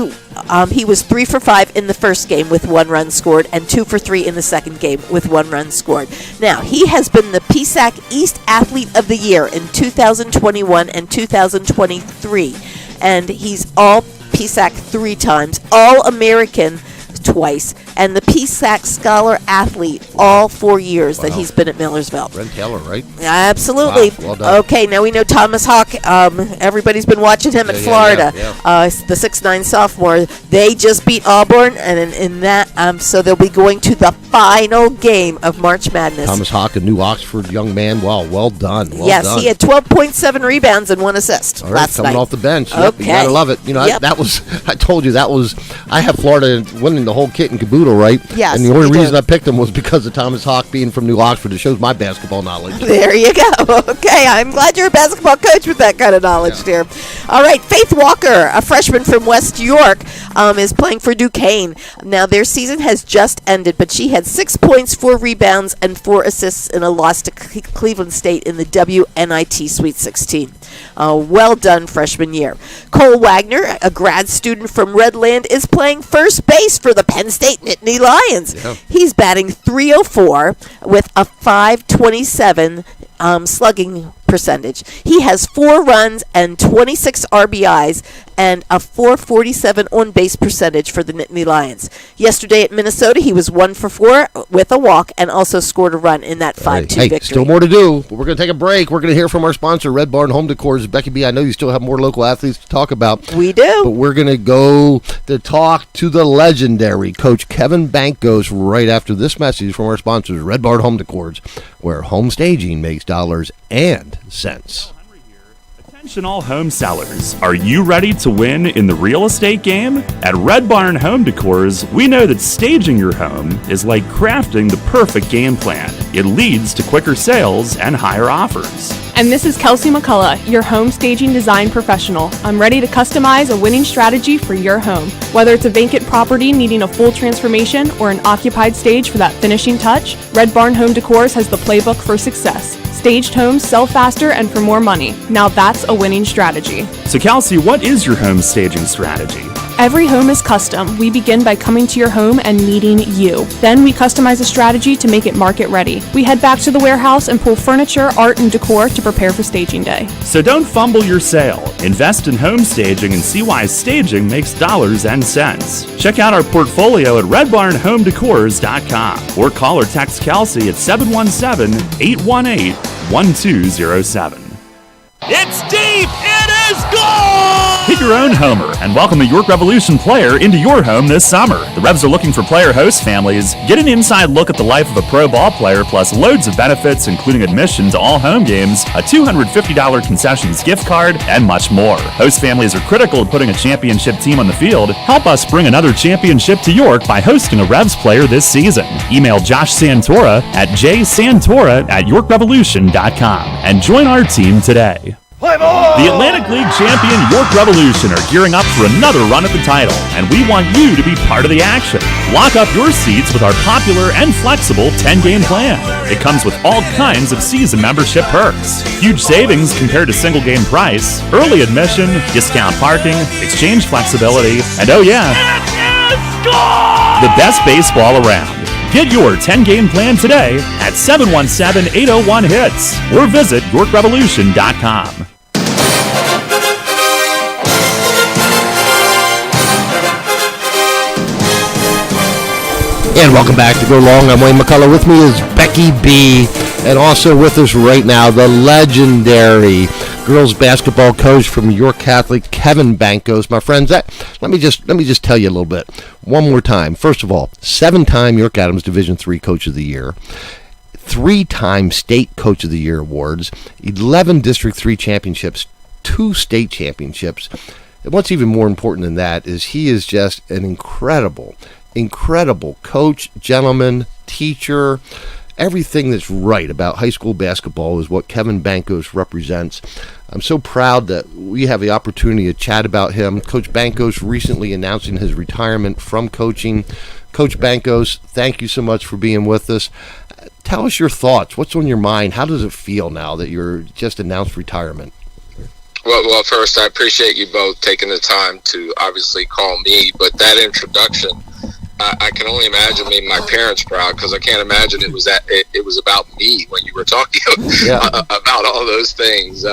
was 3 for 5 in the first game with 1 run scored, and 2 for 3 in the second game with 1 run scored. Now, he has been the PSAC East Athlete of the Year in 2021 and 2023, and he's all PSAC 3 times, All-American twice, and the PSAC Scholar Athlete all 4 years that he's been at Millersville. Brent Taylor, right? Absolutely. Wow, well done. Okay, now we know Thomas Hawk. Everybody's been watching him at Florida. The 6'9" sophomore. They just beat Auburn, and in that, so they'll be going to the final game of March Madness. Thomas Hawk, a New Oxford young man. Wow, well done. Yes, he had 12.7 rebounds and 1 assist last coming night. off the bench. Yep, Okay. you gotta love it. You know, Yep. I told you that was. I have Florida winning the whole kit and caboodle, right? Yes, and the only you reason do. I picked him was because of Thomas Hawk being from New Oxford. It shows my basketball knowledge. There you go. Okay, I'm glad you're a basketball coach with that kind of knowledge, dear. All right, Faith Walker, a freshman from West York, is playing for Duquesne. Now, their season has just ended, but she had 6 points, 4 rebounds, and 4 assists in a loss to Cleveland State in the WNIT Sweet 16. Well done, freshman year. Cole Wagner, a grad student from Redland, is playing first base for the Penn State Nittany Lions. Yeah. He's batting .304 with a .527 slugging percentage. He has 4 runs and 26 RBIs and a .447 on-base percentage for the Nittany Lions. Yesterday at Minnesota, he was 1 for 4 with a walk and also scored a run in that 5-2 victory. Still more to do, but we're going to take a break. We're going to hear from our sponsor, Red Barn Home Decor. Becky B, I know you still have more local athletes to talk about. We do. But we're going to go to talk to the legendary Coach Kevin Bankos right after this message from our sponsors, Red Barn Home Decor, where home staging makes dollars and cents. Attention all home sellers. Are you ready to win in the real estate game? At Red Barn Home Decors, we know that staging your home is like crafting the perfect game plan. It leads to quicker sales and higher offers. And this is Kelsey McCullough, your home staging design professional. I'm ready to customize a winning strategy for your home. Whether it's a vacant property needing a full transformation or an occupied stage for that finishing touch, Red Barn Home Decors has the playbook for success. Staged homes sell faster and for more money. Now that's a winning strategy. So Kelsey, what is your home staging strategy? Every home is custom. We begin by coming to your home and meeting you. Then we customize a strategy to make it market ready. We head back to the warehouse and pull furniture, art, and decor to prepare for staging day. So don't fumble your sale. Invest in home staging and see why staging makes dollars and cents. Check out our portfolio at redbarnhomedecors.com or call or text Kelsey at 717-818-1207. It's deep! It is gone! Hit your own homer and welcome a York Revolution player into your home this summer. The Revs are looking for player host families. Get an inside look at the life of a pro ball player, plus loads of benefits, including admission to all home games, a $250 concessions gift card, and much more. Host families are critical to putting a championship team on the field. Help us bring another championship to York by hosting a Revs player this season. Email Josh Santora at jsantora@yorkrevolution.com and join our team today. The Atlantic League champion York Revolution are gearing up for another run at the title, and we want you to be part of the action. Lock up your seats with our popular and flexible 10-game plan. It comes with all kinds of season membership perks. Huge savings compared to single-game price, early admission, discount parking, exchange flexibility, and oh yeah, the best baseball around. Get your 10-game plan today at 717-801-HITS or visit YorkRevolution.com. And welcome back to Go Long. I'm Wayne McCullough. With me is Becky B. And also with us right now, the legendary girls basketball coach from York Catholic, Kevin Bankos. My friends, let me just tell you a little bit. One more time. First of all, 7-time York Adams Division III Coach of the Year. 3-time State Coach of the Year awards. 11 District 3 championships. 2 state championships. And what's even more important than that is he is just an incredible coach, gentleman, teacher. Everything that's right about high school basketball is what Kevin Bankos represents. I'm so proud that we have the opportunity to chat about him. Coach Bankos recently announcing his retirement from coaching. Coach Bankos, thank you so much for being with us. Tell us your thoughts. What's on your mind? How does it feel now that you're just announced retirement? Well, first, I appreciate you both taking the time to obviously call me, but that introduction, I can only imagine made my parents proud, because I can't imagine it was about me when you were talking about all those things.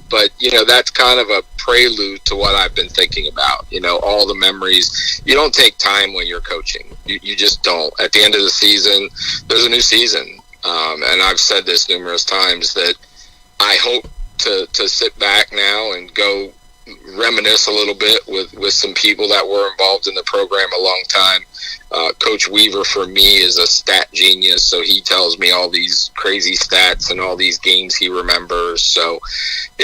But that's kind of a prelude to what I've been thinking about. All the memories. You don't take time when you're coaching. You just don't. At the end of the season, there's a new season. And I've said this numerous times that I hope to sit back now and go reminisce a little bit with some people that were involved in the program a long time. Coach Weaver, for me, is a stat genius, so he tells me all these crazy stats and all these games he remembers. So,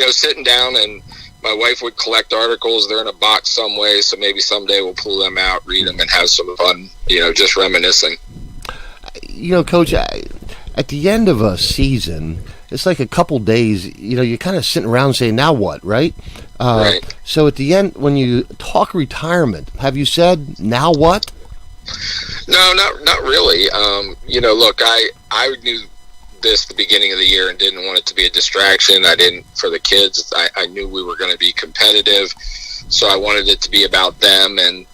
sitting down, and my wife would collect articles. They're in a box some way, so maybe someday we'll pull them out, read them, and have some fun, just reminiscing. Coach, at the end of a season, it's like a couple days, you're kind of sitting around saying, now what, right? Right. So at the end, when you talk retirement, have you said, now what? No, not really. Look, I knew this the beginning of the year and didn't want it to be a distraction. I didn't for the kids. I knew we were going to be competitive, so I wanted it to be about them. And,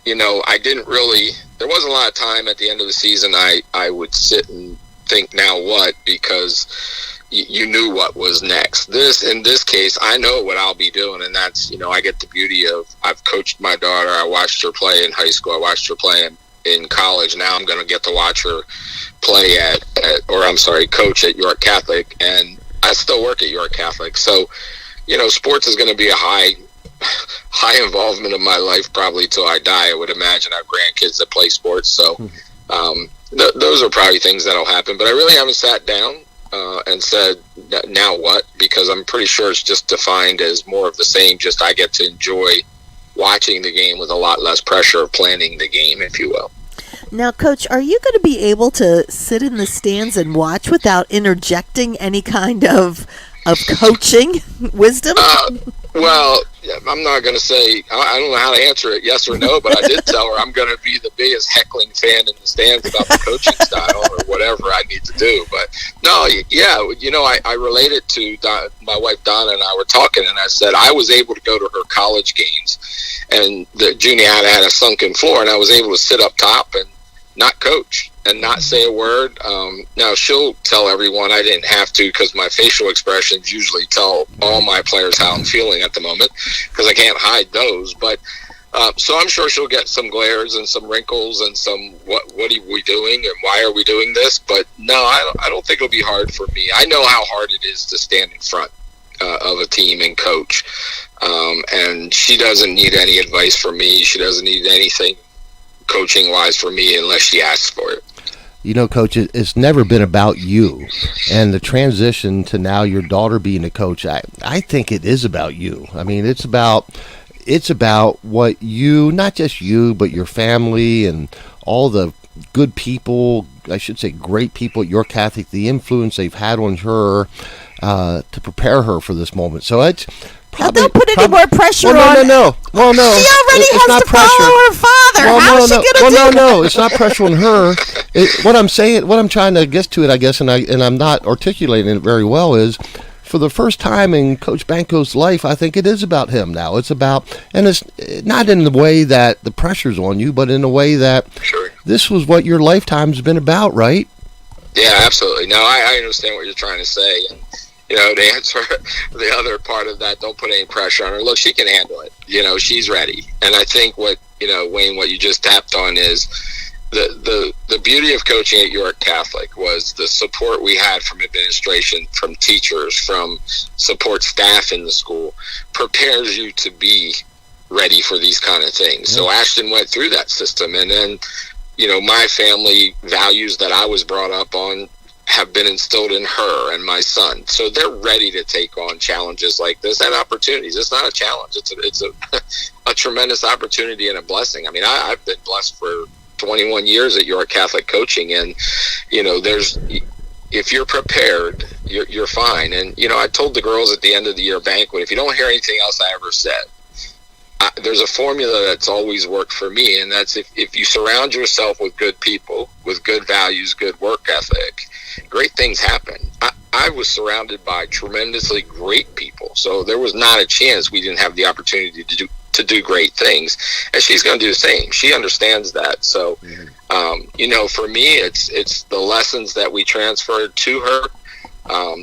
I didn't really, there wasn't a lot of time at the end of the season I would sit and think, now what, because you knew what was next. In this case, I know what I'll be doing, and that's, I get the beauty of, I've coached my daughter. I watched her play in high school. I watched her play in college. Now I'm going to get to watch her play coach at York Catholic, and I still work at York Catholic. So, sports is going to be a high involvement of my life probably till I die. I would imagine I have grandkids that play sports. So, those are probably things that'll happen, but I really haven't sat down and said, now what? Because I'm pretty sure it's just defined as more of the same. Just I get to enjoy watching the game with a lot less pressure of planning the game, if you will. Now, Coach, are you going to be able to sit in the stands and watch without interjecting any kind of coaching wisdom? Well, I'm not going to say, I don't know how to answer it, yes or no, but I did tell her I'm going to be the biggest heckling fan in the stands about the coaching style or whatever I need to do. But no, yeah, I related to my wife Donna, and I were talking, and I said I was able to go to her college games, and the junior had a sunken floor, and I was able to sit up top and not coach and not say a word. Now she'll tell everyone I didn't have to, because my facial expressions usually tell all my players how I'm feeling at the moment, because I can't hide those. But so I'm sure she'll get some glares and some wrinkles and some what are we doing and why are we doing this? But no, I don't think it'll be hard for me. I know how hard it is to stand in front of a team and coach, and she doesn't need any advice from me. She doesn't need anything coaching wise for me unless she asks for it. Coach, it's never been about you, and the transition to now your daughter being a coach, I think it is about you. I mean, it's about what you, not just you, but your family and all the good people, I should say great people at York Catholic, the influence they've had on her to prepare her for this moment. So it's probably, don't put any more pressure on. No. Well, no. She already has to follow her father. How is she going to do that? No. It's not pressure on her. What I'm trying to get to it, I guess, and I'm not articulating it very well, is for the first time in Coach Banco's life, I think it is about him now. It's about, and it's not in the way that the pressure's on you, but in a way that this was what your lifetime's been about, right? Yeah, absolutely. No, I understand what you're trying to say. And, to answer the other part of that, don't put any pressure on her. Look, she can handle it. She's ready. And I think what, Wayne, what you just tapped on is the beauty of coaching at York Catholic was the support we had from administration, from teachers, from support staff in the school prepares you to be ready for these kind of things. So Ashton went through that system, and then, my family values that I was brought up on have been instilled in her and my son. So they're ready to take on challenges like this and opportunities. It's not a challenge. It's a tremendous opportunity and a blessing. I mean, I've been blessed for 21 years at York Catholic coaching, and if you're prepared, you're fine. And I told the girls at the end of the year banquet, if you don't hear anything else I ever said, there's a formula that's always worked for me, and that's if you surround yourself with good people, with good values, good work ethic, great things happen. I was surrounded by tremendously great people, so there was not a chance we didn't have the opportunity to do great things, and she's going to do the same. She understands that. So, for me, it's the lessons that we transferred to her,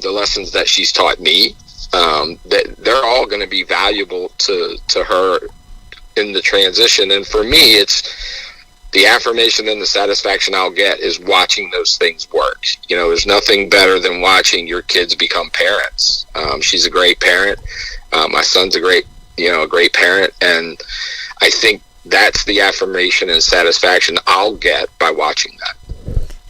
the lessons that she's taught me, that they're all going to be valuable to her in the transition. And for me, it's the affirmation and the satisfaction I'll get is watching those things work. There's nothing better than watching your kids become parents. She's a great parent. My son's a great parent. And I think that's the affirmation and satisfaction I'll get by watching that.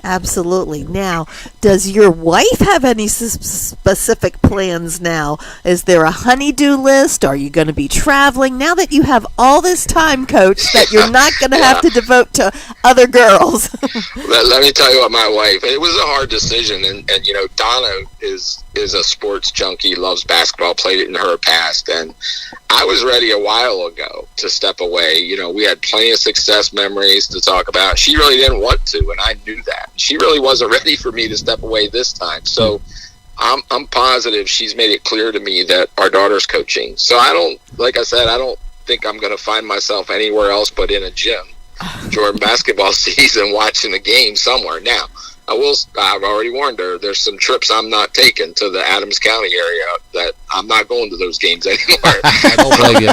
Absolutely. Now, does your wife have any specific plans now? Is there a honey-do list? Are you going to be traveling? Now that you have all this time, Coach, that you're not going to have to devote to other girls. Let me tell you what, my wife, it was a hard decision. And Donna is a sports junkie, loves basketball, played it in her past. And I was ready a while ago to step away. We had plenty of success memories to talk about. She really didn't want to, and I knew that. She really wasn't ready for me to step away this time. So I'm positive she's made it clear to me that our daughter's coaching. So I don't think I'm going to find myself anywhere else but in a gym during basketball season watching the game somewhere. Now, I've already warned her, there's some trips I'm not taking to the Adams County area that I'm not going to those games anymore. I don't blame you.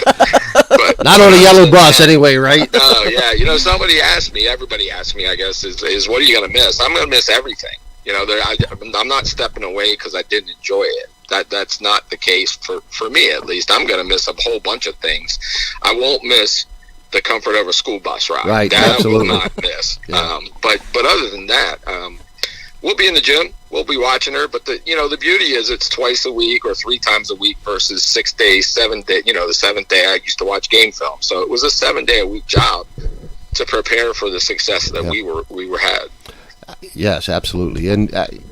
But, not on a yellow bus anyway, right? No, yeah. Somebody asked me, everybody asked me, I guess, is what are you going to miss? I'm going to miss everything. I'm not stepping away because I didn't enjoy it. That's not the case for me, at least. I'm going to miss a whole bunch of things. I won't miss the comfort of a school bus ride. Right, that absolutely. I will not miss. Yeah. But other than that, we'll be in the gym. We'll be watching her. But the beauty is it's twice a week or 3 times a week versus 6 days, 7 days. The 7th day I used to watch game film. So it was a 7-day-a-week job to prepare for the success that we were had. Yes, absolutely. And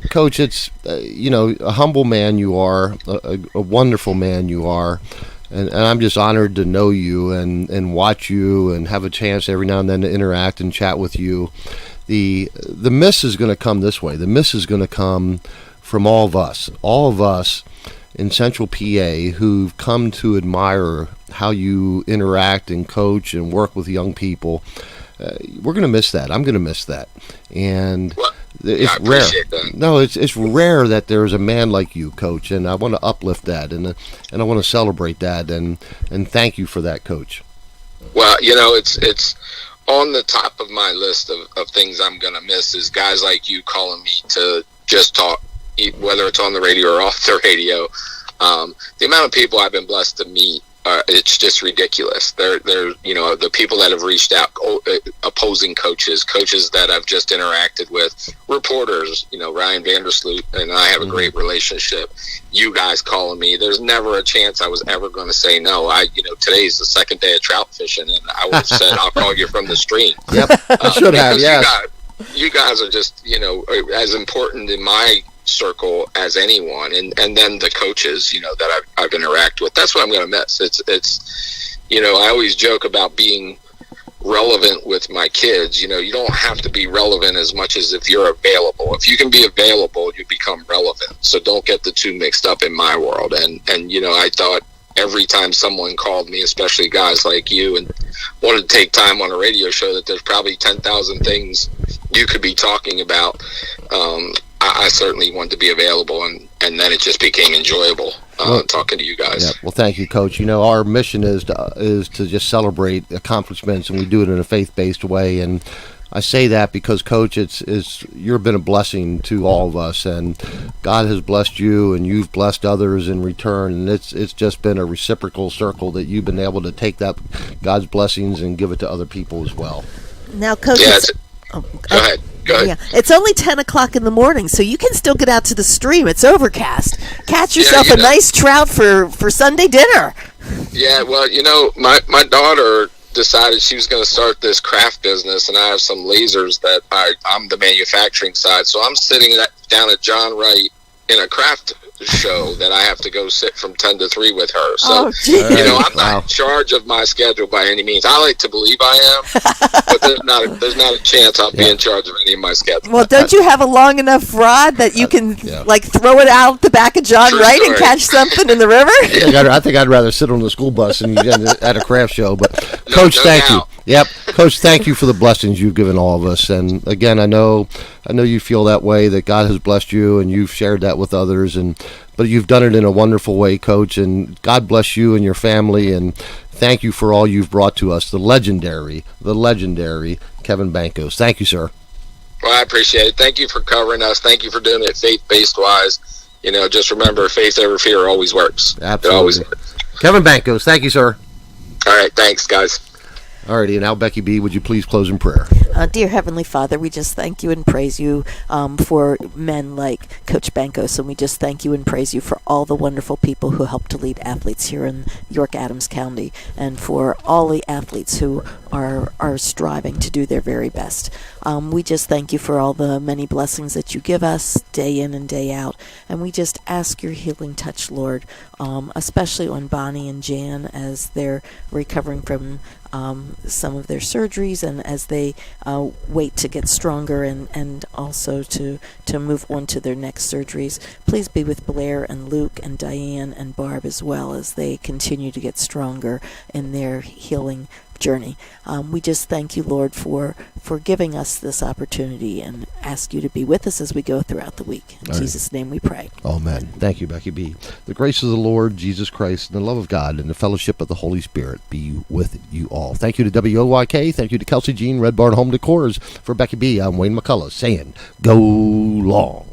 Coach, it's a humble man you are, a wonderful man you are. And I'm just honored to know you and watch you and have a chance every now and then to interact and chat with you. The miss is going to come this way. The miss is going to come from all of us in Central PA who've come to admire how you interact and coach and work with young people. We're going to miss that. I'm going to miss that. And it's rare. That. No, it's rare that there's a man like you, Coach, and I want to uplift that and I want to celebrate that and thank you for that, Coach. Well, it's on the top of my list of things I'm going to miss is guys like you calling me to just talk, whether it's on the radio or off the radio. The amount of people I've been blessed to meet, it's just ridiculous. They're the people that have reached out, opposing coaches that I've just interacted with, reporters, Ryan Vandersloot and I have a great relationship. You guys calling me, there's never a chance I was ever going to say no. Today's the 2nd day of trout fishing, and I would have said I'll call you from the stream. Yep, I should have. Yes, you guys are just as important in my circle as anyone, and then the coaches that I've interacted with. That's what I'm going to miss. It's I always joke about being relevant with my kids. You don't have to be relevant as much as if you're available. If you can be available, you become relevant. So don't get the two mixed up in my world. And I thought every time someone called me, especially guys like you, and wanted to take time on a radio show, that there's probably 10,000 things you could be talking about. I certainly wanted to be available, and then it just became enjoyable talking to you guys. Yeah, well, thank you, Coach. Our mission is to just celebrate accomplishments, and we do it in a faith-based way. And I say that because, Coach, you've been a blessing to all of us, and God has blessed you, and you've blessed others in return. And it's just been a reciprocal circle that you've been able to take that God's blessings and give it to other people as well. Now, Coach, go ahead. Yeah, it's only 10 o'clock in the morning, so you can still get out to the stream. It's overcast. Catch yourself a nice trout for Sunday dinner. Yeah, well, my daughter decided she was going to start this craft business, and I have some lasers that I'm the manufacturing side, so I'm sitting down at John Wright in a craft show that I have to go sit from 10 to 3 with her. So, I'm not in charge of my schedule by any means. I like to believe I am, but there's not a chance I'll be in charge of any of my schedule. Well, don't you have a long enough rod that you can throw it out the back of John Wright and catch something in the river? I think I'd rather sit on the school bus than at a craft show. But Coach, thank you. Yep, Coach, thank you for the blessings you've given all of us. And again, I know you feel that way, that God has blessed you, and you've shared that with others. And but you've done it in a wonderful way, Coach, and God bless you and your family, and thank you for all you've brought to us, the legendary Kevin Bankos. Thank you, sir. Well, I appreciate it. Thank you for covering us. Thank you for doing it faith-based wise. Just remember, faith over fear always works. Absolutely. It always works. Kevin Bankos, thank you, sir. All right, thanks, guys. All righty, and now, Becky B., would you please close in prayer? Dear Heavenly Father, we just thank you and praise you for men like Coach Bankos, and we just thank you and praise you for all the wonderful people who help to lead athletes here in York Adams County, and for all the athletes who are striving to do their very best. We just thank you for all the many blessings that you give us day in and day out, and we just ask your healing touch, Lord, especially on Bonnie and Jan as they're recovering from some of their surgeries, and as they wait to get stronger and also to move on to their next surgeries. Please be with Blair and Luke and Diane and Barb as well as they continue to get stronger in their healing journey. We just thank you, Lord, for giving us this opportunity, and ask you to be with us as we go throughout the week. In Jesus' name we pray. Amen. Thank you, Becky B. The grace of the Lord Jesus Christ and the love of God and the fellowship of the Holy Spirit be with you all. Thank you to WOYK. Thank you to Kelsey Jean, Red Barn Home Decors. For Becky B., I'm Wayne McCullough saying, go long.